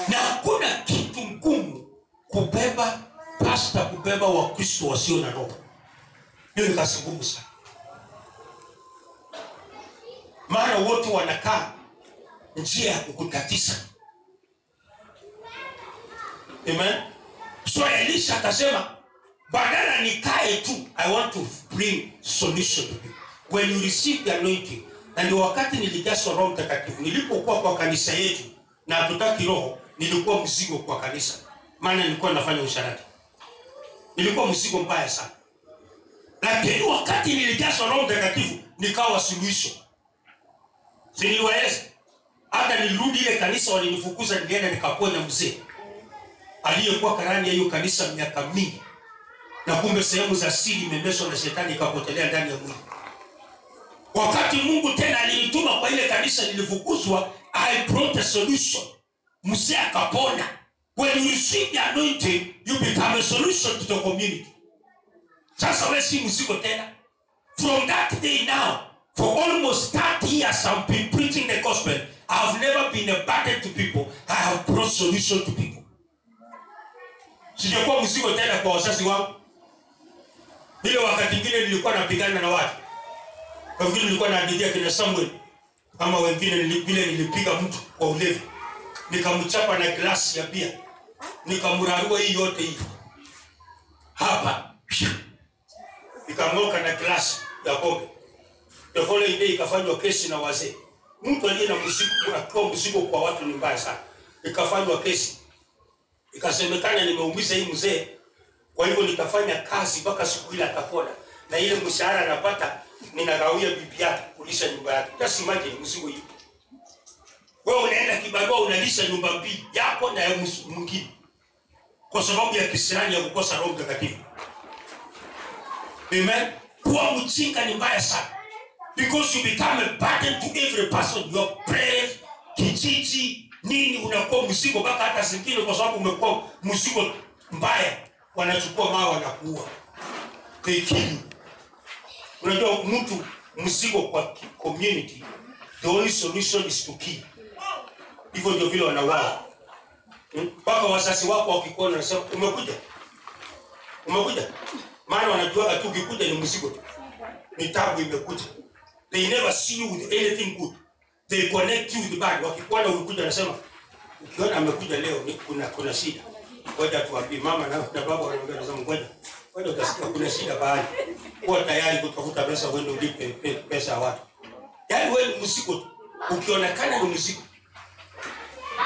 Na hakuna kitu ngumu kubeba pasta, kubeba wa Kristo wasio na roho. Hiyo ni kazi ngumu sana. Maana wote wanakaa njia ya kukutatiza. Amen. So Elisha akasema badala nikae tu, I want to bring solution to you. When you receive the anointing, na ndio wakati nilijazwa Roho Mtakatifu, nilipokuwa kwa kanisa yetu na hatutaki roho, nilikuwa mzigo kwa kanisa. Maana nilikuwa nafanya usharati. Nilikuwa mzigo mbaya sana. Lakini wakati nilijazwa Roho Mtakatifu, nikawa suluhisho. Siniwaeleza. Hata nilirudi ile kanisa walinifukuza, nilienda nikaponya mzee aliyekuwa karani ya hiyo kanisa miaka mingi. Na kumbe sehemu za siri imemeswa na shetani ikapotelea ndani ya mwili. Wakati Mungu tena alinituma kwa ile kanisa nilifukuzwa, I brought a solution. Mzee akapona. When you receive the anointing, you become a solution to the community. Sasa wewe si mzigo tena. From that day now, for almost 30 years I've been preaching the gospel. I've never been a burden to people. I have brought solution to people. Sijakuwa mzigo tena kwa wazazi wangu. Ile wakati mwingine nilikuwa napigana na watu. Kwa vile nilikuwa naadidia kina Samuel, kama wengine nilipiga mtu kwa ulevi. Nikamchapa na glasi ya bia. Nikamrarua hii yote hii. Hapa. Nikamwoka na glasi ya pombe. The following day ikafanywa kesi na wazee. Mtu aliye na mzigo kwa watu ni mbaya sana. Ikafanywa kesi. Ikasemekana nimeumiza hii mzee. Kwa hivyo nitafanya kazi mpaka siku ile atapona. Na ile mshahara anapata ninagawia bibi yake kulisha nyumba yake. Just imagine mzigo hiyo. Wewe unaenda kibarua unalisha nyumba mbili yako na ya mwingine. Kwa sababu ya kisirani ya kukosa Roho Mtakatifu. Amen. Kuwa mjinga ni mbaya sana. Because you become a burden to every person. Your prayers, kijiji, nini unakuwa mzigo mpaka hata zingine kwa sababu umekuwa mzigo mbaya. Wanachukua mawe wanakuua. They kill you. Unajua mtu mzigo kwa community, the only solution is to kill. Hivyo ndio vile wanauawa. Mpaka wazazi wako wakikuona wanasema umekuja. Umekuja. Maana wanajua tu ukikuja ni mzigo tu. Ni tabu imekuja. They never see you with anything good. They connect you with bad. Wakikuona ukikuja wanasema ukiona amekuja leo ni kuna shida. Ngoja tuambie mama na baba wanaongea nasema ngoja. Ngoja utasikia kuna shida bahali. Kuwa tayari kutafuta pesa wewe ulipe pesa ya watu. Yaani wewe ni mzigo tu. Ukionekana ni mzigo.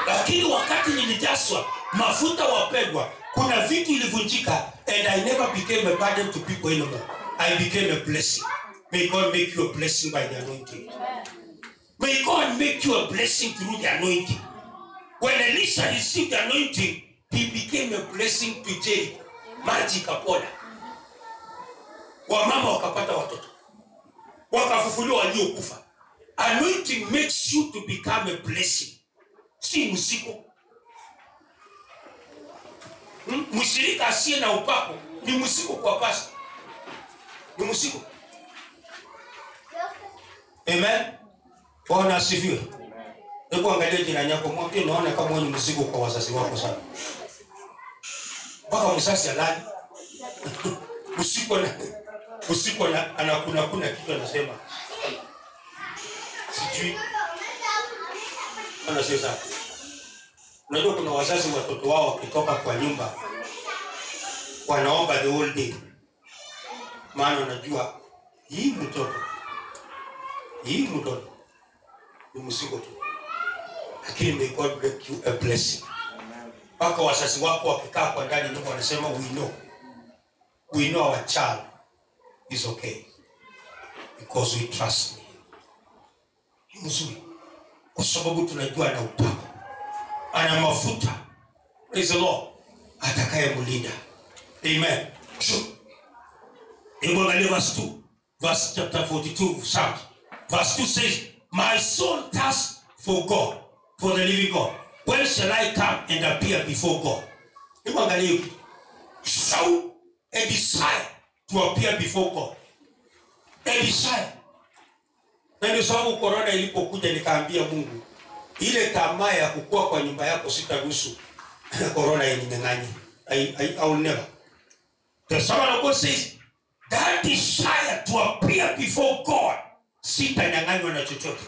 Lakini wakati nilijazwa mafuta wapendwa, kuna vitu ilivunjika and I never became a burden to people anymore. I became a blessing. May God make you a blessing by the anointing. May God make you a blessing through the anointing. When Elisha received the anointing, he became a blessing to Jericho. Maji ikapona. Wamama wakapata watoto. Wakafufuliwa waliokufa. Anointing makes you to become a blessing. Si mzigo. Mshirika asiye na upako ni mzigo kwa pastor. Ni mzigo. Amen. Bwana asifiwe. Hebu angalia jirani yako, mwambie naona kama wewe ni mzigo kwa wazazi wako sana. Baba msasi alani. Usiku anakuna kitu anasema. Sijui. Anasema. Unajua kuna wazazi watoto wao wakitoka kwa nyumba wanaomba the whole day. Maana unajua hii mtoto ni mzigo tu. Lakini may God make you a blessing. Paka wazazi wako wakikaa kwa ndani nyumba wanasema we know our child is okay because we trust him. Ni mzuri kwa sababu tunajua na upako, ana mafuta. Praise the Lord. Atakaye mlinda. Amen. So, in verse 2, verse chapter 42, Psalm. Verse 2 says, my soul thirsts for God, for the living God. When shall I come and appear before God? Show a desire to appear before God. A desire. Na ndio sababu corona ilipokuja nikaambia Mungu, ile tamaa ya kukua kwa nyumba yako sitaruhusu corona ininyang'anye. I will never. The Son of God says, that desire to appear before God, sitanyang'anywa na chochote.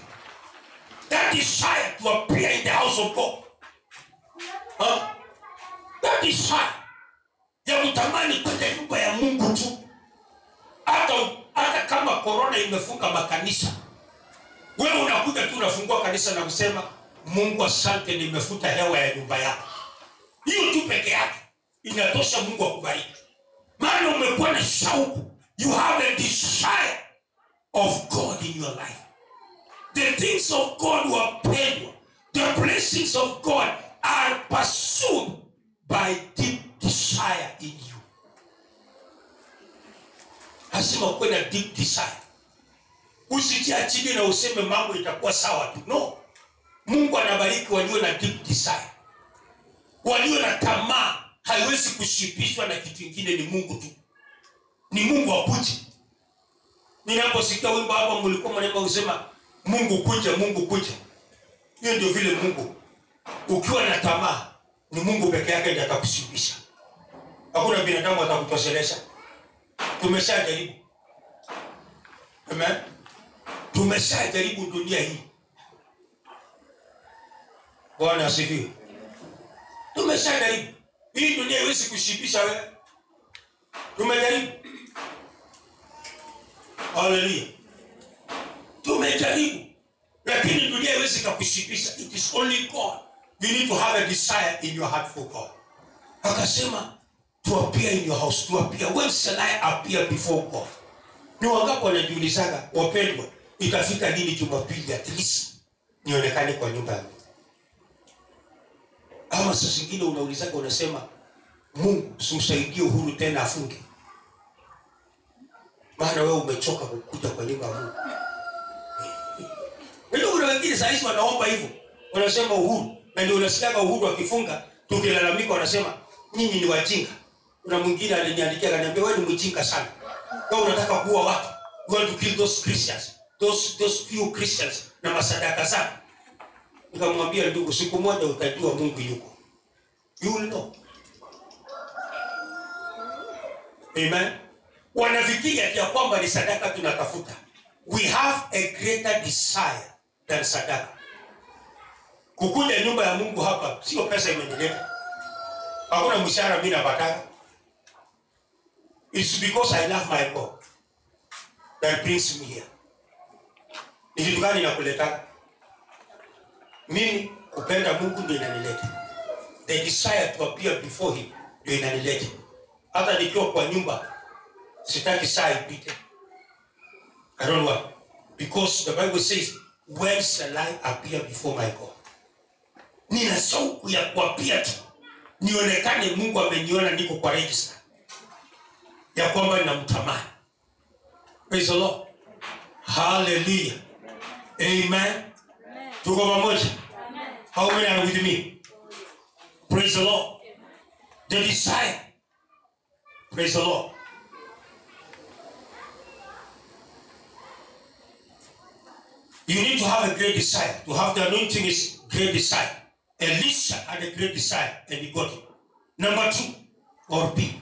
That desire to appear in the house of God. That desire ya utamani kwenda nyumba ya Mungu tu. Hata kama corona imefunga makanisa, wewe unakuja tu unafungua kanisa na kusema Mungu asante nimefuta hewa ya nyumba yako. Hiyo tu peke yake inatosha Mungu akubariki. Maana umekuwa na shauku. You have a desire of God in your life. The things of God were paid. The blessings of God are pursued by deep desire in you. Asema uwe na deep desire. Usijiachie na useme mambo itakuwa sawa tu. No. Mungu anabariki walio na deep desire. Walio na tamaa haiwezi kushibishwa na kitu kingine, ni Mungu tu. Ni Mungu akuje. Ninaposikia wimbo hapa mlikuwa mnaimba usema Mungu kuja, Mungu kuja. Hiyo ndio vile Mungu. Ukiwa na tamaa, ni Mungu peke yake ndiye atakushibisha. Hakuna binadamu atakutosheleza. Tumeshajaribu. Amen. Tumeshajaribu dunia hii. Bwana asifiwe. Tumeshajaribu. Hii dunia haiwezi kushibisha wewe. Tumejaribu. Hallelujah. Tumejaribu. Lakini dunia haiwezi kukushibisha. It is only God. You need to have a desire in your heart for God. Akasema to appear in your house, to appear. When shall I appear before God? Ni wangapi wanajiulizaga, wapendwa, itafika lini Jumapili at least nionekane kwa nyumba yangu? Ama saa zingine unaulizaga unasema Mungu usimsaidie Uhuru tena afunge. Maana wewe umechoka kukuja kwa nyumba ya Mungu. Ndio kuna wengine saa hizi wanaomba hivyo. Wanasema Uhuru, na ndio unasikia Uhuru akifunga tukilalamika wanasema nyinyi ni wajinga. Kuna mwingine aliniandikia akaniambia wewe ni mjinga sana. Wewe unataka kuua watu. You want to kill those Christians. Those few Christians na masadaka zao. Nikamwambia ndugu, siku moja utajua Mungu yuko. You will know. Amen. Wanafikiria ya kwamba ni sadaka tunatafuta. We have a greater desire than sadaka. Kukuja nyumba ya Mungu hapa sio pesa imenileta. Hakuna mshahara mimi napata. It's because I love my God that brings me here. Ni kitu gani nakuleta? Mimi kupenda Mungu ndio inanileta. The desire to appear before him ndio inanileta. Hata nikiwa kwa nyumba sitaki saa ipite. I don't want. Because the Bible says, when shall I appear before my God? Nina shauku ya kuapia tu. Nionekane Mungu ameniona niko kwa register. Ya kwamba ninamtamani. Praise the Lord. Hallelujah. Amen. Tuko pamoja. How many are with me? Praise the Lord. The desire. Praise the Lord. You need to have a great desire. To have the anointing is great desire. Elisha had a great desire and he got it. Number 2 or B.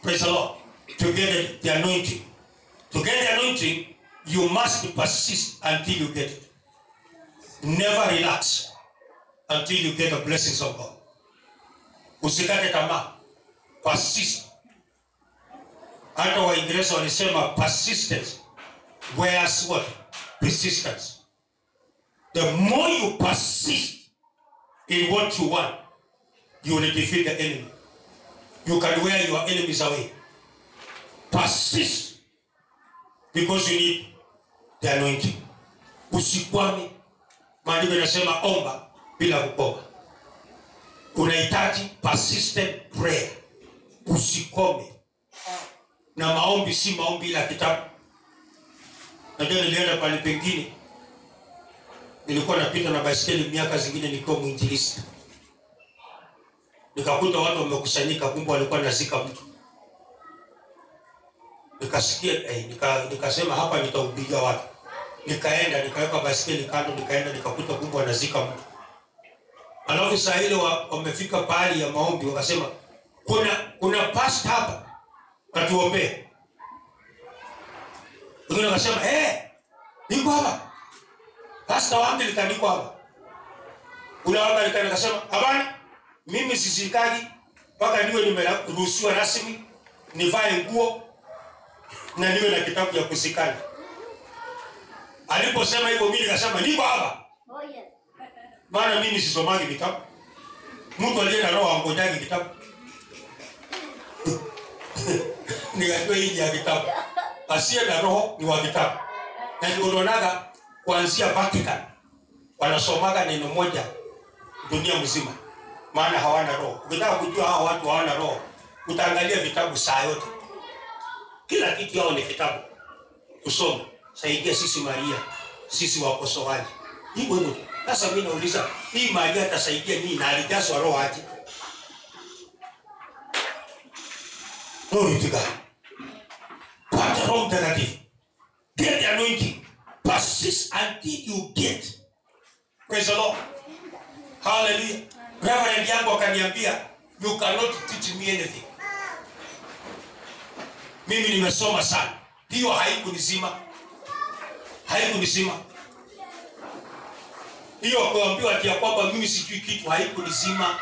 Praise the Lord. To get the anointing. To get the anointing, you must persist until you get it. Never relax until you get the blessings of God. Usikate tamaa. Persist. Hata Waingereza walisema persistence wears what? Persistence. The more you persist in what you want, you will defeat the enemy. You can wear your enemies away. Persist because you need the anointing. Usikwame. Maandiko yanasema omba bila kukoma. Unahitaji persistent prayer. Usikome. Na maombi si maombi ila kitabu. Najua nilienda pale pengine. Nilikuwa napita na baiskeli miaka zingine nikiwa mwinjilisti. Nikakuta watu wamekusanyika, kumbe walikuwa nazika mtu. Nikasikia nikasema hapa nitahubiria watu. Nikaenda nikaweka baiskeli kando, nikaenda nikakuta kumbe wanazika mtu. Alafu saa ile wamefika pahali ya maombi wakasema kuna pastor hapa atuombee. Wengine wakasema niko hapa. Pastor wangu niko hapa. Ule wanga nikasema hapana, mimi sisikagi mpaka niwe nimeruhusiwa rasmi nivae nguo na niwe na kitabu ya kusikana. Aliposema hivyo mimi nikasema niko hapa. Oh yeah. Maana mimi sisomagi vitabu. Mtu aliye na roho angojagi kitabu. Nikajua hii ya kitabu. Asiye na roho ni wa kitabu. Na nilionaga kuanzia Vatican wanasomaga neno moja dunia mzima. Maana hawana roho. Ukitaka kujua hawa watu hawana roho, utaangalia vitabu saa yote. Kila kitu yao ni kitabu. Tusome. Saidia sisi Maria, sisi wakosoaji. Hivyo hivyo. Sasa mimi nauliza, hii Maria atasaidia nini na alijazwa roho aje? Glory to God. Pata roho mtakatifu. Get the anointing. Persist until you get. Praise the Lord. Hallelujah. Reverend yangu akaniambia, you cannot teach me anything. Mimi nimesoma sana. Hiyo haikunizima. Hiyo kuambiwa ati ya kwamba mimi sijui kitu haikunizima.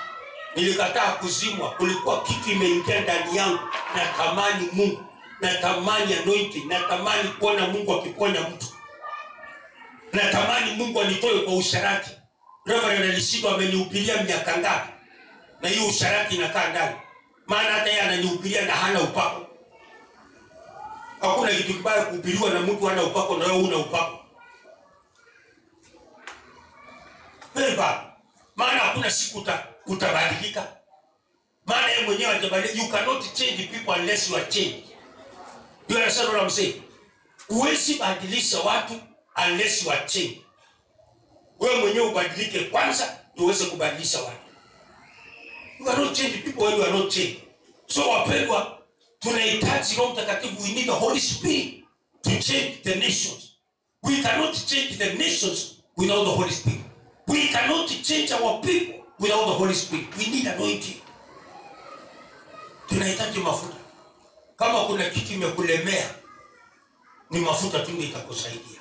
Nilikataa kuzimwa. Kulikuwa kitu imeingia ndani yangu. Natamani Mungu, natamani anointing, natamani kuona Mungu akiponya mtu. Natamani Mungu anitoe kwa usharati. Reverend alishindwa amenihubiria miaka ngapi? Na hiyo usharati inakaa ndani. Maana hata yeye ananihubiria na hana upako. Hakuna kitu kibaya kuhubiriwa na mtu hana upako na wewe una upako. Very bad. Maana hakuna siku utabadilika. Maana yeye mwenyewe atabadilika. You cannot change people unless you are changed. Do you understand what I'm saying? Huwezi badilisha watu unless you are changed. Wewe mwenyewe ubadilike kwanza ndio uweze kubadilisha watu. You cannot change people when you are not changed. So wapendwa, tunahitaji Roho Mtakatifu. We need the Holy Spirit to change the nations. We cannot change the nations without the Holy Spirit. We cannot change our people without the Holy Spirit. We need anointing. Tunahitaji mafuta. Kama kuna kitu imekulemea, ni mafuta tu ndio itakusaidia.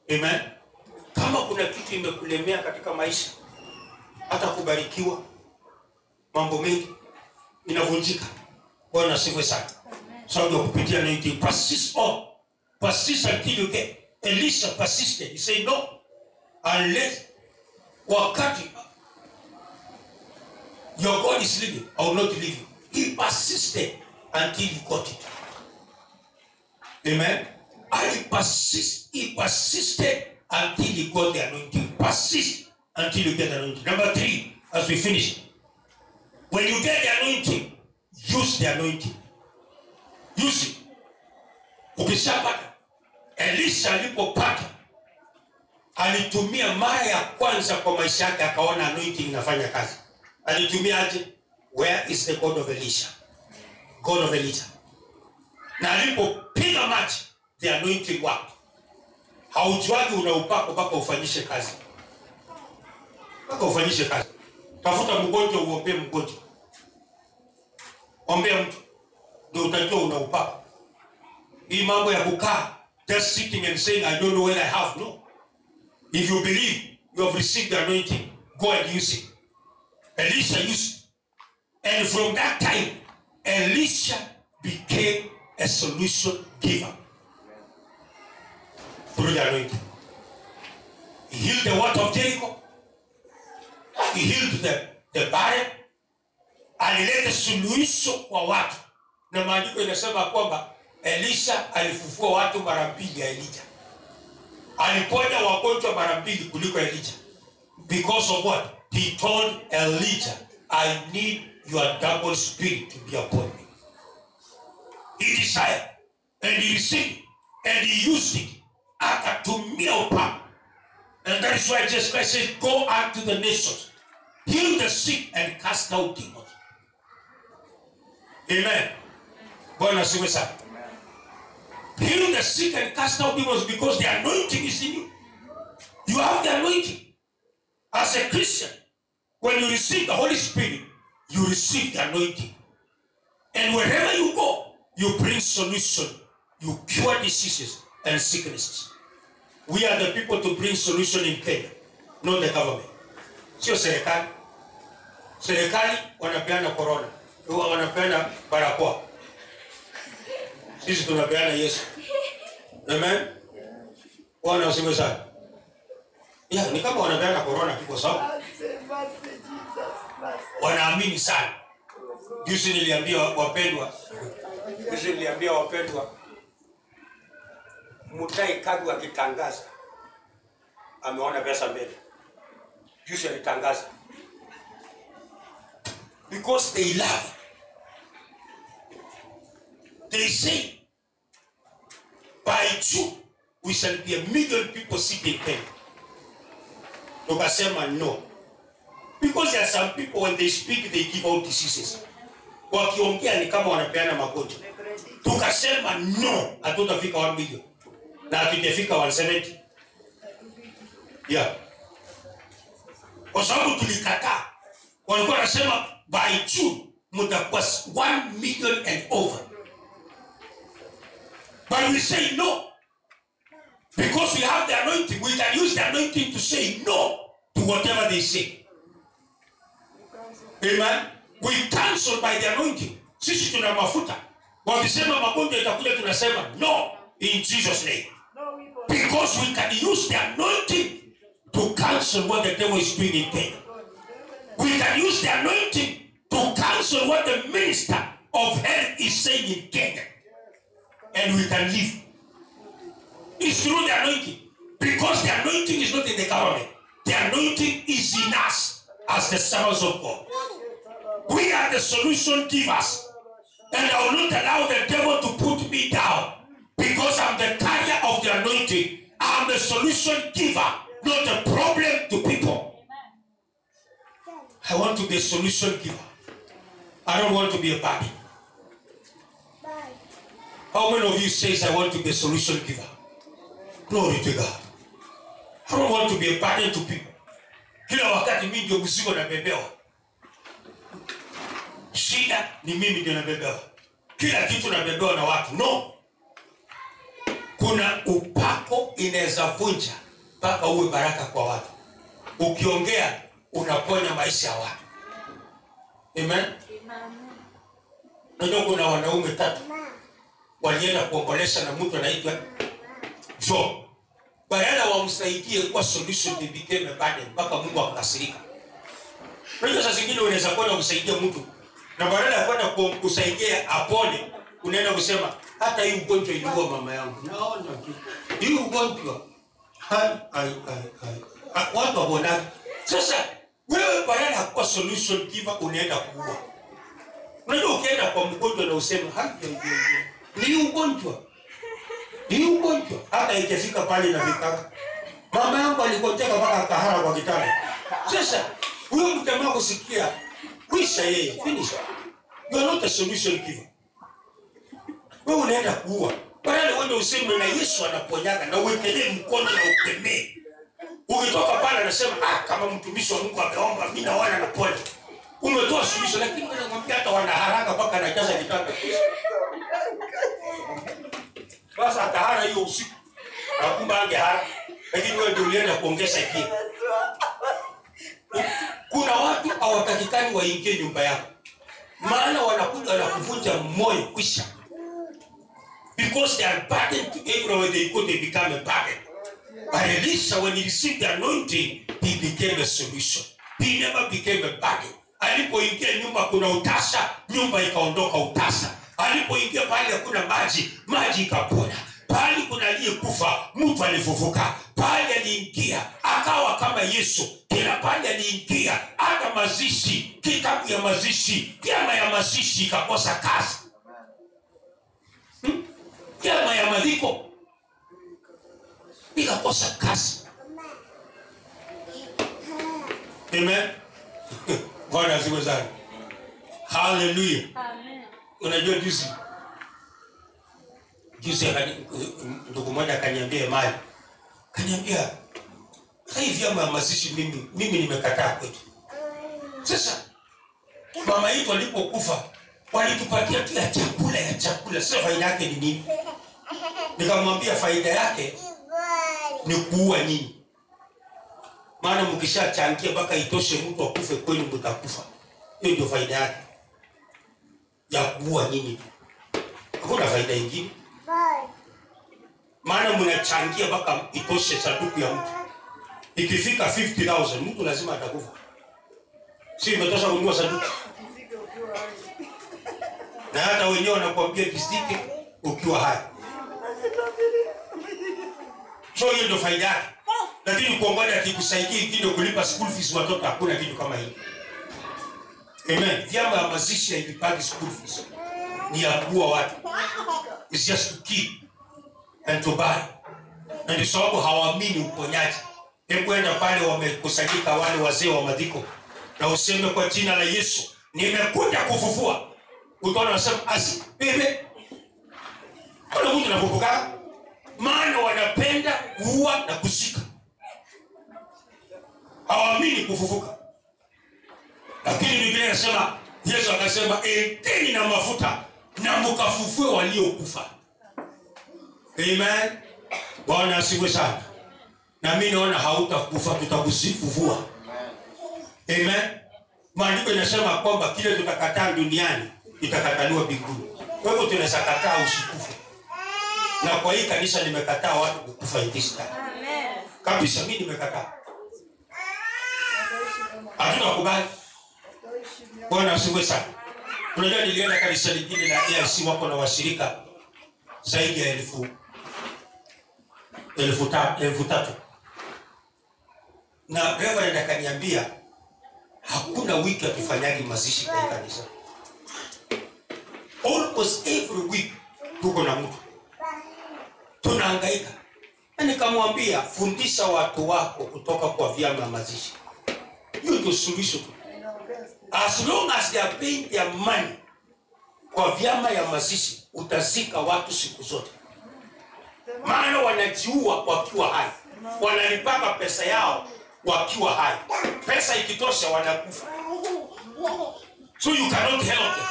Amen. Kama kuna kitu imekulemea katika maisha, hata kubarikiwa, mambo mengi inavunjika. Bwana asifiwe sana. Sababu kupitia anointing, persist on. Persist until you get. Elisha persisted. He said no. Unless wakati your God is living, I will not leave you. He persisted until he got it. Amen. And he persisted until he got the anointing. Persist until you get the anointing. Number 3, as we finish. When you get the anointing, use the anointing. Use it. Ukishapata. Elisha alipopata, alitumia mara ya kwanza kwa maisha yake akaona anointing inafanya kazi. Alitumia aje? Where is the God of Elisha? God of Elijah. Na alipopiga maji, the anointing worked. Haujuagi una upako mpaka ufanyishe kazi. Mpaka ufanyishe kazi. Tafuta mgonjwa uombe mgonjwa. Ombea mtu. Ndio utajua una upako. Hii mambo ya kukaa just sitting and saying I don't know what I have, no. If you believe you have received the anointing, go and use it. Elisha used it. And from that time, Elisha became a solution giver through the anointing. He healed the wall of Jericho. He healed the barren. Alileta suluhisho kwa watu. Na maandiko inasema kwamba Elisha alifufua watu mara 2 ya Elijah. Aliponya wagonjwa mara 2 kuliko Elijah. Because of what? He told Elijah, I need your double spirit to be upon me. He desired, and he received, and he used it. Akatumia upako. And that is why Jesus Christ said, go out to the nations, heal the sick, and cast out demons. Amen. Bwana asifiwe sana. Heal the sick and cast out demons because the anointing is in you. You have the anointing. As a Christian, when you receive the Holy Spirit, you receive the anointing. And wherever you go, you bring solution. You cure diseases and sicknesses. We are the people to bring solution in Kenya, not the government. Sio serikali. Serikali wanapeana corona. Wanapeana barakoa. Sisi tunapeana Yesu. Amen. Bwana asifiwe sana. Ya, ni kama wanapeana corona kwa sababu wanaamini sana. Juzi niliambia wapendwa Mutai Kagwe akitangaza ameona pesa mbele. Juzi alitangaza because they love. They say by June we shall be 1 million people sitting in Kenya. Tukasema no. Because there are some people when they speak they give out diseases. Wakiongea ni kama wanapeana magonjwa. Tukasema no, hatutafika 1 million. Na hatujafika 170. Yeah. Kwa sababu tulikataa. Walikuwa wanasema by June mtakuwa 1 million and over. But we say no. Because we have the anointing, we can use the anointing to say no to whatever they say. Amen. We cancel by the anointing. Sisi tuna mafuta. Wakisema magonjwa itakuja tunasema no in Jesus name. Because we can use the anointing to cancel what the devil is doing in Kenya. We can use the anointing to cancel what the minister of health is saying in Kenya. And we can live. It's through the anointing. Because the anointing is not in the government. The anointing is in us as the servants of God. We are the solution givers. And I will not allow the devil to put me down. Because I'm the carrier of the anointing. I'm the solution giver, not a problem to people. I want to be a solution giver. I don't want to be a burden. How many of you says I want to be a solution giver? Glory to God. I don't want to be a burden to people. Kila wakati mimi ndio mzigo nabebewa. Shida ni mimi ndio nabebewa. Kila kitu nabebewa na watu. No. Kuna upako inaweza vunja mpaka uwe baraka kwa watu. Ukiongea unaponya maisha ya watu. Amen. Ndio kuna wanaume 3 walienda kuombolesha na mtu anaitwa Job. Badala wamsaidie kwa solution they became a burden mpaka Mungu akakasirika. Unajua sasa zingine unaweza kwenda kumsaidia mtu na badala ya kwenda kumsaidia apone unaenda kusema hata hii ugonjwa ilikuwa mama yangu. Naona tu. Hii ugonjwa. Watu wabona. Sasa wewe badala kwa solution giver unaenda kuua. Unajua ukienda kwa mgonjwa na useme ni ugonjwa. Ni ugonjwa. Hata ikifika pale na vikaka. Mama yangu alikoteka mpaka kahara kwa kitanda. Sasa huyo mtamaa kusikia kwisha yeye finish. You are not a solution giver. Wewe unaenda kuua. Badala wewe useme na Yesu anaponyaga na uwekelee mkono na ukemee. Ukitoka pale anasema kama mtumishi wa Mungu ameomba mimi naona anapona. Umetoa suluhisho lakini unamwambia hata wana haraka mpaka anajaza kitanda. Sasa atahara hiyo usiku. Nakumba angehara. Lakini wewe ndio ulienda kuongeza kile. Kuna watu hawatakikani waingie nyumba yako. Maana wanakuja wanakuvunja moyo kwisha. Because they are burdened to everywhere they go, they become a burden. But Elisha, when he received the anointing, he became a solution. He never became a burden. Alipoingia nyumba kuna utasa, nyumba ikaondoka utasa. Alipoingia pale hakuna maji, maji ikapona. Pale kuna aliyekufa, mtu alifufuka. Pale aliingia, akawa kama Yesu. Kila pale aliingia, hata mazishi, kitabu ya mazishi, vyama ya mazishi ikakosa kazi. Vyama ya madhiko ikakosa kazi. Amen. Bwana asifiwe sana. Hallelujah. Amen. Unajua juzi ndugu mmoja akaniambia mali. Kaniambia hivi vyama ya mazishi mimi nimekataa kwetu. Sasa mama yetu alipokufa walitupatia tu ya chakula. Sasa faida yake ni nini? Nikamwambia faida yake ni kuua nyinyi. Maana mkishachangia mpaka itoshe mtu akufe kwenu mtakufa. Hiyo ndio faida yake. Ya kuua nyinyi. Hakuna faida nyingine. Maana mnachangia mpaka itoshe sanduku ya mtu. Ikifika 50,000 mtu lazima atakufa. Si imetosha kununua sanduku. Na hata wenyewe wanakuambia kisike ukiwa hai. So hiyo ndio faida yake. Lakini kuongoza akikusaidia kidogo kulipa school fees watoto hakuna kitu kama hiyo. Amen. Vyama ya mazishi hailipi school fees. Ni ya kuua watu. It's just to kill and to buy. Na ndio sababu hawaamini uponyaji. Hebu enda pale wamekusanyika wale wazee wa madhiko na useme kwa jina la Yesu nimekuja kufufua. Utaona wasema bebe. Kuna mtu anapopoka maana wanapenda kuua na kushika. Hawaamini kufufuka. Lakini Biblia inasema Yesu akasema teni na mafuta na mkafufue waliokufa. Amen. Bwana asifiwe sana. Na mimi naona hautakufa tutakusifufua. Amen. Maandiko yanasema kwamba kile tutakataa duniani itakataliwa mbinguni. Kwa hivyo tunaweza kataa usikufe. Na kwa hii kanisa nimekataa watu kukufa indista. Amen. Kabisa mimi nimekataa. Hatutakubali. Bwana asifiwe sana. Unajua nilienda kanisa lingine la AIC wako na washirika zaidi ya 3,000. Na Reverend akaniambia hakuna wiki atufanyagi mazishi kwa kanisa. Almost every week tuko na mtu. Tunahangaika. Na nikamwambia fundisha watu wako kutoka kwa vyama mazishi. Hiyo ndio suluhisho tu. As long as they are paying their money kwa vyama ya mazishi utazika watu siku zote. Maana wanajiua wakiwa hai. Wanalipaka pesa yao wakiwa hai. Pesa ikitosha wanakufa. So you cannot help them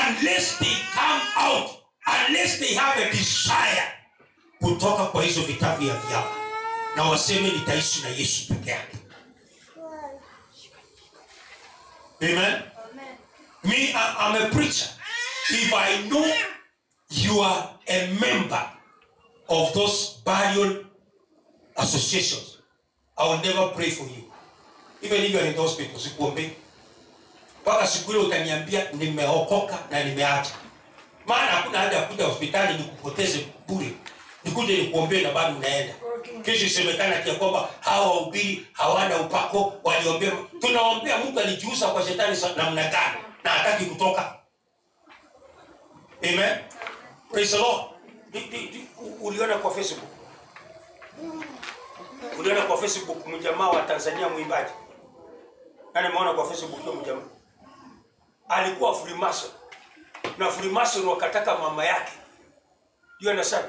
unless they come out, unless they have a desire kutoka kwa hizo vitabu ya vyama na waseme nitaishi na Yesu peke yake. Amen. Me, I'm a preacher. If I know you are a member of those burial associations, I will never pray for you. Even if you are in the hospital, sikuombe. Paka siku ile utaniambia nimeokoka na nimeacha. Maana hakuna haja ya kuja hospitali nikupoteze bure. Nikuje nikuombee na bado unaenda. Kesho isemekana kia kwamba hawa wahubiri hawana upako, waliombea. Tunaombea mtu alijiuza kwa shetani namna gani na hataki kutoka. Amen. Praise the Lord. Uliona kwa Facebook? Uliona kwa Facebook mjamaa wa Tanzania mwimbaji? Nani umeona kwa Facebook huyo mjamaa? Alikuwa Freemason. Na Freemason wakataka mama yake. Ndio nasema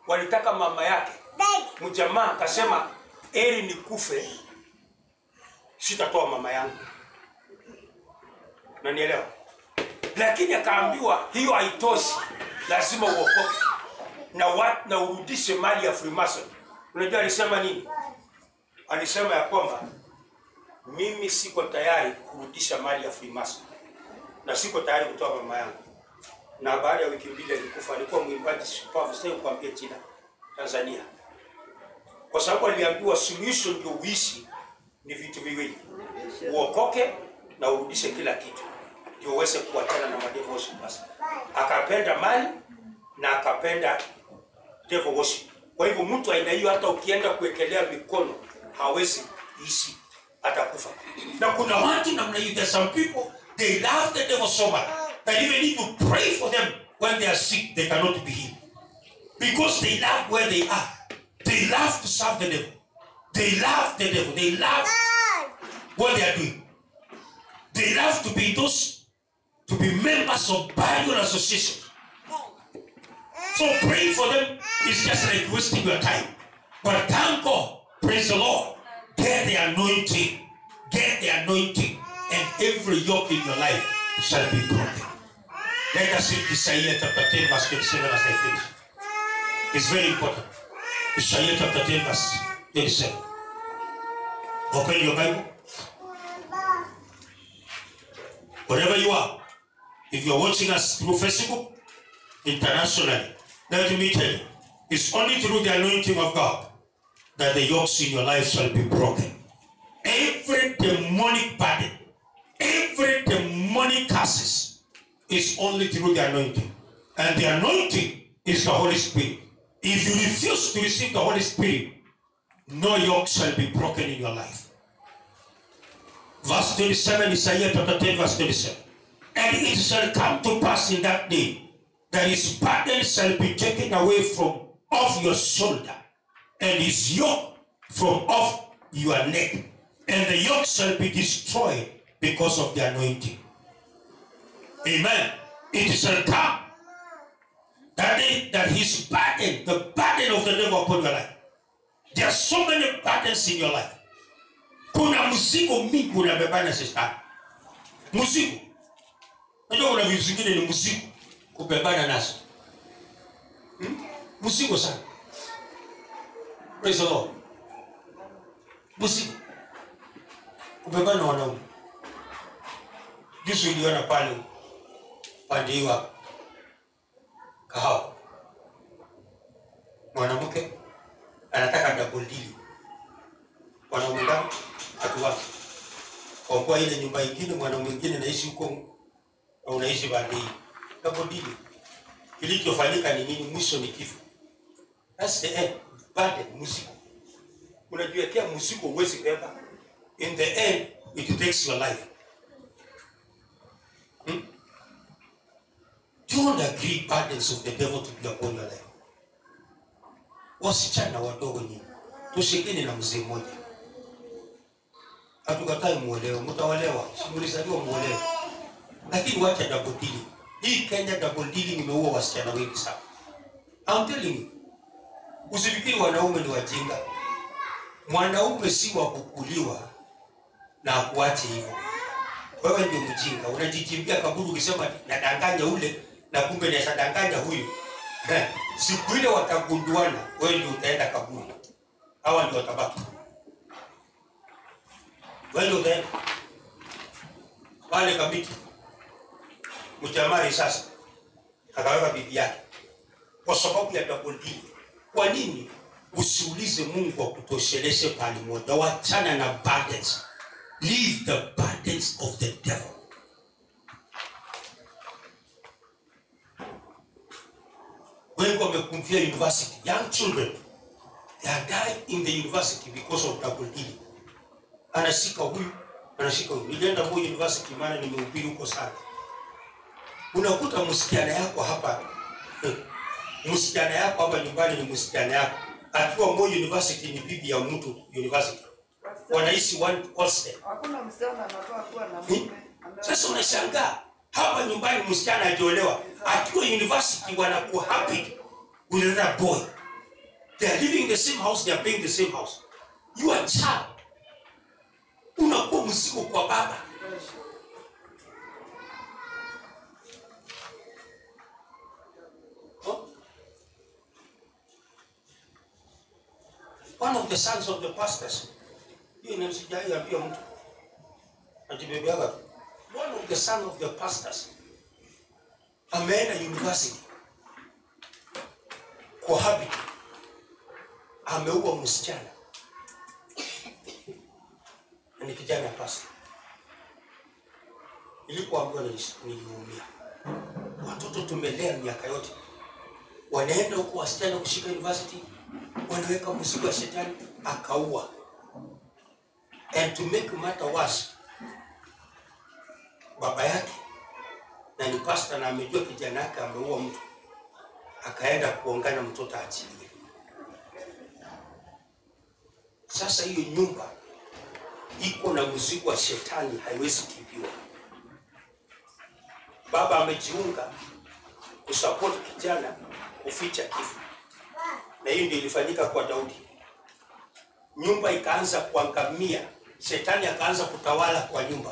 walitaka mama yake. Mjamaa akasema eri nikufe, sitatoa mama yangu. Unanielewa? Lakini akaambiwa hiyo haitoshi, lazima uokoke na urudishe mali ya Freemason. Unajua alisema nini? Alisema ya kwamba mimi siko tayari kurudisha mali ya Freemason na siko tayari kutoa mama yangu. Na baada ya wiki mbili alikufa. Alikuwa mwimbaji shupavu, sasa kuambia jina, Tanzania. Kwa sababu aliambiwa solution ndio uishi ni vitu viwili. Uokoke na urudishe kila kitu. Ndio uweze kuachana na devil worship. Akapenda mali na akapenda devil worship. Kwa hivyo mtu aina hiyo hata ukienda kuwekelea mikono hawezi ishi, atakufa. Na kuna watu namna hiyo. There some people they love the devil so much that even if you pray for them when they are sick, they cannot be healed. Because they love where they are. They love to serve the devil. They love the devil. They love what they are doing. They love to be members of Bible associations. So praying for them is just like wasting your time. But thank God, praise the Lord, get the anointing. Get the anointing, and every yoke in your life shall be broken. Let us read Isaiah chapter 10 verse 27 as I finish. It's very important. Isaiah chapter 10 verse 27. Open your Bible. Wherever you are, if you're watching us through Facebook, internationally, let me tell you, it's only through the anointing of God that the yokes in your life shall be broken. Every demonic burden, every demonic curses is only through the anointing. And the anointing is the Holy Spirit. If you refuse to receive the Holy Spirit, no yoke shall be broken in your life. Verse 27, Isaiah chapter 10, verse 27. And it shall come to pass in that day that his burden shall be taken away from off your shoulder, and his yoke from off your neck, and the yoke shall be destroyed because of the anointing. Amen. It shall come that day that his burden, the burden of the devil upon your life. There are so many burdens in your life. Kuna mzigo mingi unabebana shetani. Mzigo. Unajua kuna vitu vingine ni mzigo kubebana nazo. Mzigo sana. Praise the Lord. Mzigo kubebana wanaume. Yesu iliona pale pandiwa kahawa. Mwanamke anataka double deal. Wanaume ndani atuwa. Kwa kuwa ile nyumba nyingine mwanaume mwingine anaishi huko au unaishi badii. Double deal. Kilichofanyika ni nini? Mwisho ni kifo. That's the end. Burden, mzigo. Unajiwekea mzigo huwezi beba. In the end, it takes your life. Don't agree burdens of the devil to be upon your life. Wasichana wadogo nyinyi, tushikini na mzee mmoja. Hatukatai muolewe, mtaolewa, simulizaliwa muolewe. Lakini wacha double dealing. Hii Kenya double dealing imeua wasichana wengi sana. I'm telling you. Usifikiri wanaume ni wajinga. Mwanaume si wa kukuliwa na kuache hivyo. Wewe ndio mjinga, unajikimbia kaburi ukisema nadanganya ule na kumbe nashadanganya huyu. Siku ile watagunduana, wewe ndio utaenda kaburi. Hawa ndio watabaki. Wewe ndio utaenda. Wale kabiti. Mjamari sasa akaweka bibi yake kwa sababu ya double deal. Kwa nini usiulize Mungu akutosheleshe pale moja? Wachana na burdens. Leave the burdens of the devil. wengi wamekumfia university. Young children, they are dying in the university because of double dealing. Anashika huyu, anashika huyu. Nilienda Moi University maana nimehubiri huko sana. Unakuta msichana yako hapa, msichana yako hapa nyumbani ni msichana yako. Akiwa Moi University ni bibi ya mtu university. Wanaishi one hostel. Hakuna msichana anatoa kuwa na mume. Sasa unashangaa hapa nyumbani msichana ajiolewa, akiwa university wanakuwa happy with that boy. They are living in the same house, they are paying the same house. You are child. Unakuwa mzigo kwa baba. One of the sons of the pastors, one of the sons of the pastors, ameenda university kwa habit, ameua msichana, ni kijana ya pastor. Nilipoambiwa niliumia. Watoto tumelea miaka yote, wanaenda huko wasichana kushika university, wanaweka mzigo wa shetani, akaua. And to make matter worse, baba yake na ni pastor na amejua kijana yake ameua mtu, akaenda kuongana mtoto achilie. Sasa hiyo nyumba iko na mzigo wa shetani, haiwezi kipiwa. Baba amejiunga kusupport kijana kuficha kifo. Na hiyo ndio ilifanyika kwa Daudi. Nyumba ikaanza kuangamia, shetani akaanza kutawala kwa nyumba.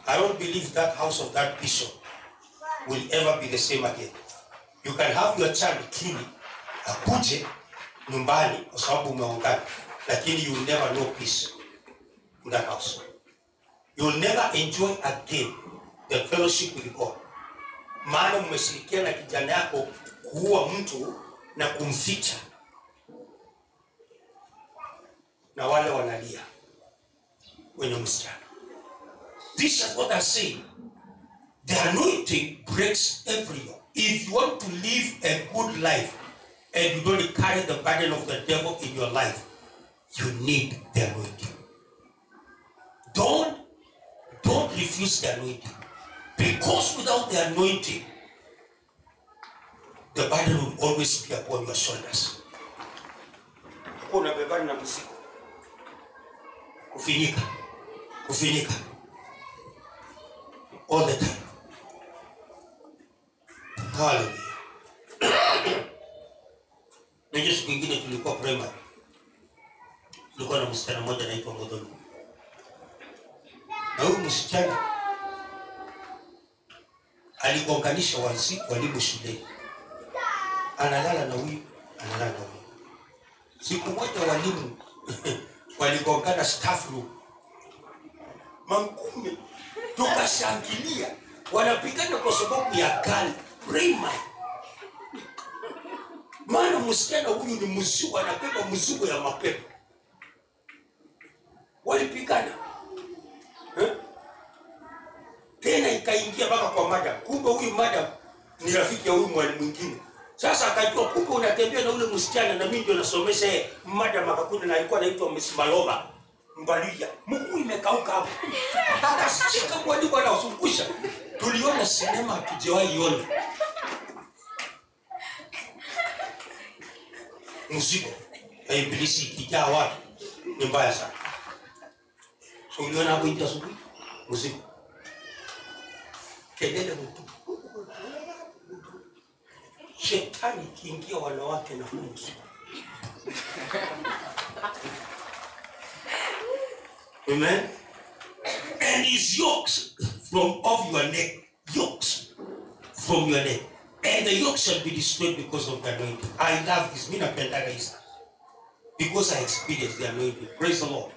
I don't believe that house of that bishop will ever be the same again. You can have your child killed, akuje nyumbani kwa sababu umeongana, lakini you will never know peace in that house. You will never enjoy again the fellowship with God. Maana mmeshirikiana na kijana yako kuua mtu na kumficha, na wale wanalia wenye msichana. This is what I say. The anointing breaks every yoke. If you want to live a good life and you don't carry the burden of the devil in your life, you need the anointing. Don't refuse the anointing. Because without the anointing, the burden will always be upon your shoulders. Kuna bebana na mzigo. Kufinika. All the time. Hallelujah. Ndio siku nyingine tulikuwa primary. Tulikuwa na msichana mmoja anaitwa Modoni. Na huyu msichana aligonganisha walimu shuleni. Analala na huyu. Siku moja walimu waligongana staff room. Mangume tukashangilia, wanapigana kwa sababu ya gari primary. Maana msichana huyu ni mzigo, anabeba mzigo ya mapepo. Walipigana. Tena ikaingia mpaka kwa madam. Kumbe huyu madam ni rafiki ya huyu mwalimu mwingine. Sasa akajua kumbe unatembea na ule msichana na mimi ndio nasomesha yeye. Madam akakuja na alikuwa anaitwa Miss Malova Mbalia. Mguu imekauka hapo. Akashika mwalimu anasungusha. Tuliona sinema hatujawahi iona. Mzigo ya ibilisi ikijaa watu ni mbaya sana. So uliona hapo nje asubuhi mzigo. Kelele mtu. Shetani kiingia wanawake na mzigo. Amen. And his yokes from off your neck, yokes from your neck, and the yoke shall be destroyed because of the anointing. I love this. Mina pendaga isa because I experienced the anointing. Praise the Lord.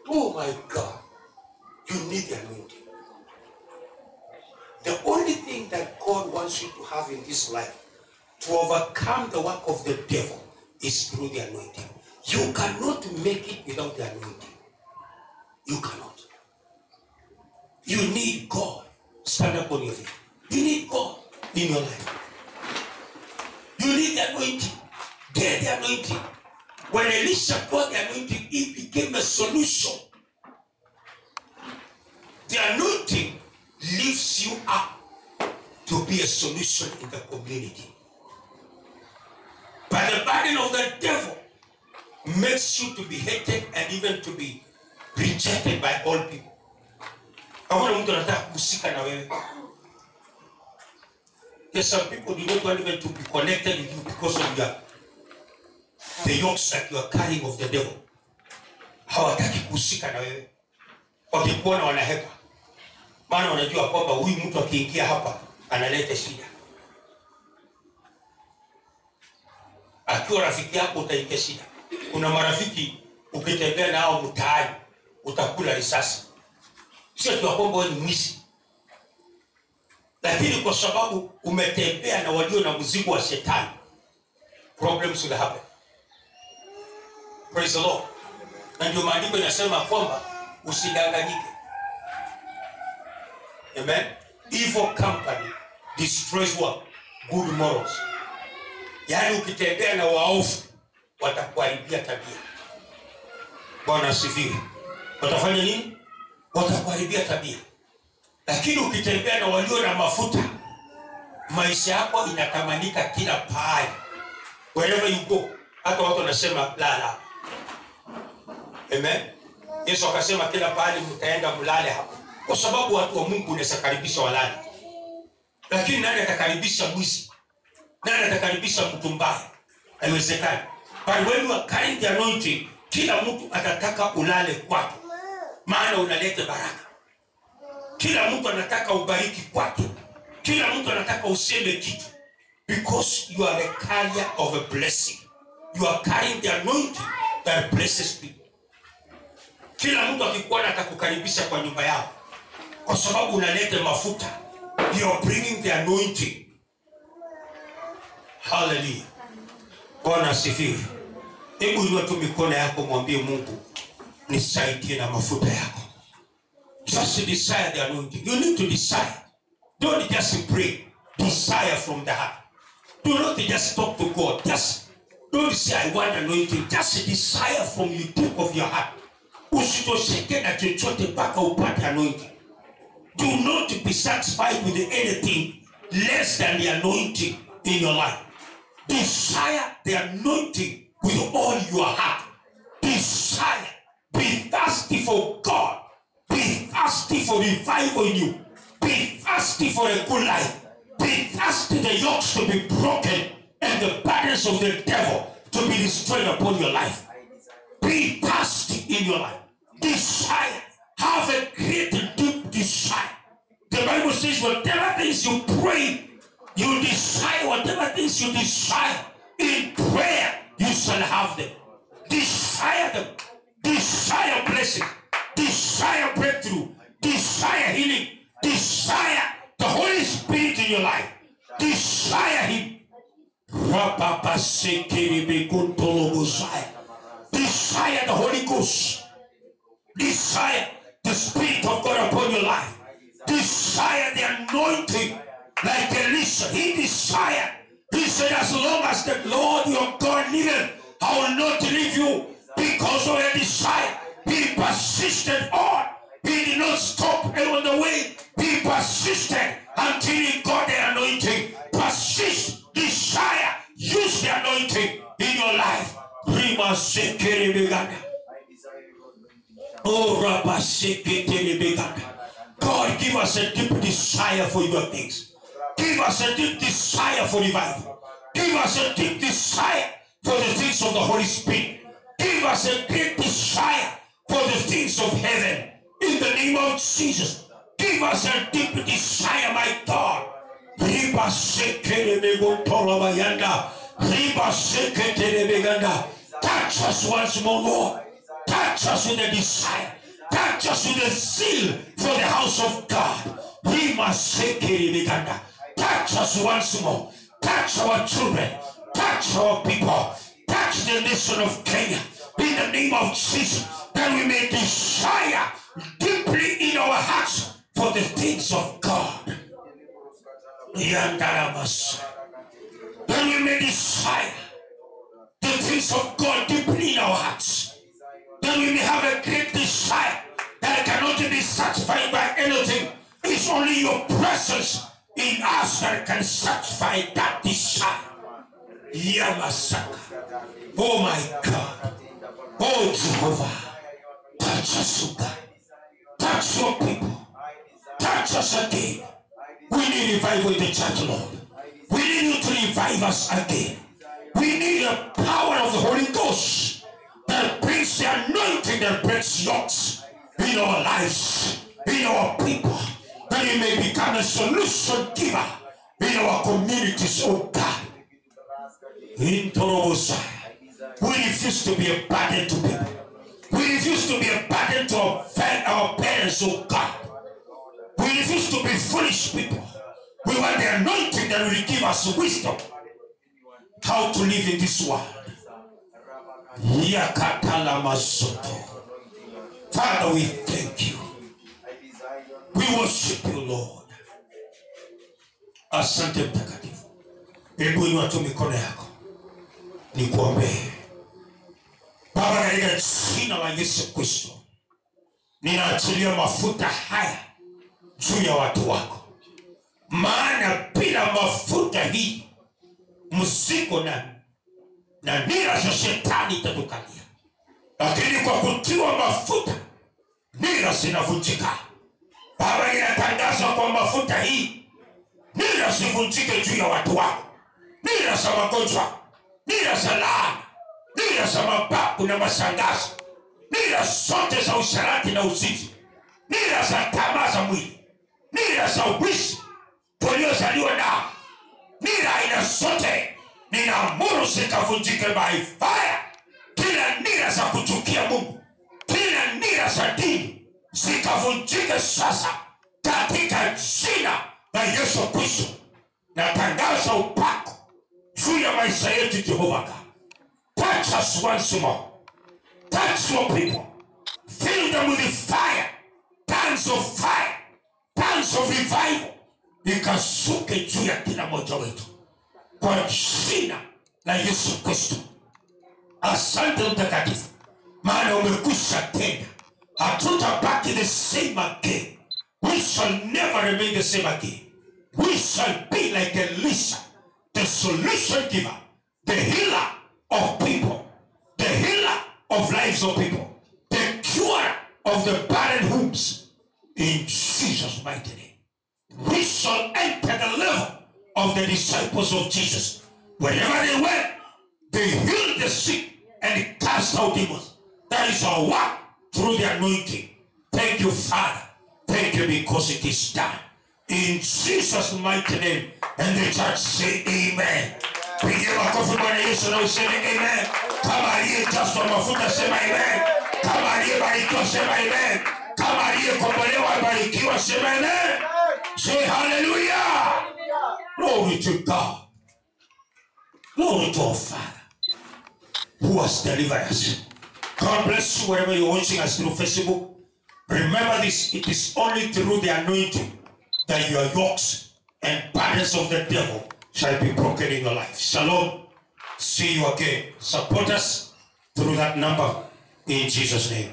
Oh my God, you need the anointing. The only thing that God wants you to have in this life to overcome the work of the devil is through the anointing. You cannot make it without the anointing. You cannot. You need God. Stand up on your feet. You need God in your life. You need the anointing. Get the anointing. When Elisha got the anointing, it became a solution. The anointing lifts you up to be a solution in the community. But the burden of the devil makes you to be hated and even to be rejected by all people. There's some people do not want even to be connected with you because of the yokes that you are carrying of the devil. Hawataki kuhusika na wewe. Wakikuona wanahepa. Maana wanajua kwamba huyu mtu akiingia hapa analeta shida. Akiwa rafiki yako utaingia shida. Kuna marafiki ukitembea nao mtaani utakula risasi. Sio tu kwamba wewe ni mwizi. Lakini kwa sababu umetembea na walio na mzigo wa shetani, problems will happen. Praise the Lord. Na ndio maandiko yanasema kwamba usidanganyike. Amen. Evil company destroys what? Good morals. Yaani ukitembea na waovu watakuharibia tabia. Bwana asifiwe. Watafanya nini? Watakuharibia tabia. Lakini ukitembea na walio na mafuta, maisha yako inatamanika kila pahali. Wherever you go, hata watu wanasema lala. Amen. Yesu akasema kila pahali mtaenda mlale hapo. Kwa sababu watu wa Mungu wanasakaribisha walale. Lakini nani atakaribisha mwizi? Nani atakaribisha mtu mbaya? Haiwezekani. But when you are carrying the anointing, kila mtu atataka ulale kwake. Maana unaleta baraka. Kila mtu anataka ubariki kwake. Kila mtu anataka useme kitu. Because you are a carrier of a blessing. You are carrying the anointing that blesses people. Kila mtu akikuona atakukaribisha kwa nyumba yao. Kwa sababu unaleta mafuta. You are bringing the anointing. Hallelujah. Bwana asifiwe. Hebu inua tu mikono yako mwambie Mungu, nisaidie na mafuta yako. Just desire the anointing. You need to desire. Don't just pray. Desire from the heart. Do not just talk to God. Just don't say I want anointing. Just desire from the deep of your heart. Usitosheke na chochote mpaka upate anointing. Do not be satisfied with anything less than the anointing in your life. Desire the anointing with all your heart. Desire. Be thirsty for God. Be thirsty for revival in you. Be thirsty for a good life. Be thirsty the yokes to be broken and the burdens of the devil to be destroyed upon your life. Be thirsty in your life. Desire. Have a great deep desire. The Bible says whatever things you pray, you desire, whatever things you desire in prayer, you shall have them. Desire them. Desire blessing. Desire breakthrough. Desire healing. Desire the Holy Spirit in your life. Desire Him. Desire the Holy Ghost. Desire the Spirit of God upon your life. Desire the anointing like Elisha. He desired. He said, as long as the Lord your God liveth, I will not leave you. Because of a desire, he persisted on. He did not stop on the way. He persisted until he got the anointing. Persist, desire, use the anointing in your life. God, give us a deep desire for your things. Give us a deep desire for revival. Give us a deep desire for the things of the Holy Spirit. Give us a great desire for the things of heaven. In the name of Jesus. Give us a deep desire, my God. Touch us once more, Lord. Touch us with a desire. Touch us with a zeal for the house of God. Touch us once more. Touch our children. Touch our people. Touch the nation of Kenya. In the name of Jesus. That we may desire deeply in our hearts for the things of God. That that we may desire the things of God deeply in our hearts, that we may have a great desire that cannot be satisfied by anything. It's only your presence in us that can satisfy that desire. Yamasaka. Oh my God. Oh Jehovah. Touch us, O God. Touch your people. Touch us again. We need revival in the church, Lord. We need you to revive us again. We need the power of the Holy Ghost that brings the anointing that breaks yokes in our lives, in our people, that we may become a solution giver in our communities, oh God. In Torobosai, we refuse to be a burden to people. We refuse to be a burden to our parents, oh God. We refuse to be foolish people. We want the anointing that will give us wisdom how to live in this world. Father, we thank you. We worship you, Lord. Asante mtakatifu. Hebu inua tu mikono yako nikuombee. Baba, katika jina la Yesu Kristo, ninaachilia mafuta haya juu ya watu wako. Maana bila mafuta hii mzigo na nira za shetani itatukalia. Lakini kwa kutiwa mafuta nira zinavunjika. Baba, ninatangaza kwa mafuta hii nira zivunjike juu ya watu wako. Nira za magonjwa, nira za laana, nira za mababu na mashangazi, nira zote za usharati na uzinzi, nira za tamaa za mwili, nira za uwizi tuliozaliwa nao, nira aina zote ninaamuru zikavunjike by fire. Kila nira za kuchukia Mungu, kila nira za dini zikavunjike sasa katika jina la Yesu Kristo. Natangaza upako juu ya maisha yetu, Jehova God. Touch us once more. Touch your people. Fill them with the fire. Tongues of fire. Tongues of revival. Ikasuke juu ya kila mmoja wetu kwa jina la Yesu Kristo. Asante mtakatifu, maana umekwisha tenda. Hatutabaki the same again. We shall never remain the same again. We shall be like Elisha, the solution giver, the healer of people, the healer of lives of people, the cure of the barren wombs. In Jesus' mighty name. We shall enter the level of the disciples of Jesus. Wherever they went, they healed the sick and cast out demons. That is our work through the anointing. Thank you, Father. Thank you because it is done. In Jesus' mighty name. And the church say amen. Pigie makofi Bwana Yesu na useme amen. Kama aliyejazwa mafuta sema amen. Kama aliyebarikiwa sema amen. Kama aliyekombolewa barikiwa sema amen. Say hallelujah. Glory to God. Glory to our Father who has delivered us. God bless you wherever you're watching us through Facebook. Remember this, it is only through the anointing that your yokes and burdens of the devil shall be broken in your life. Shalom. See you again. Support us through that number in Jesus' name.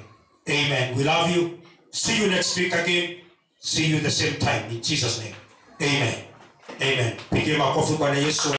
Amen. We love you. See you next week again. See you the same time in Jesus' name. Amen. Amen. Pigie makofi Bwana Yesu.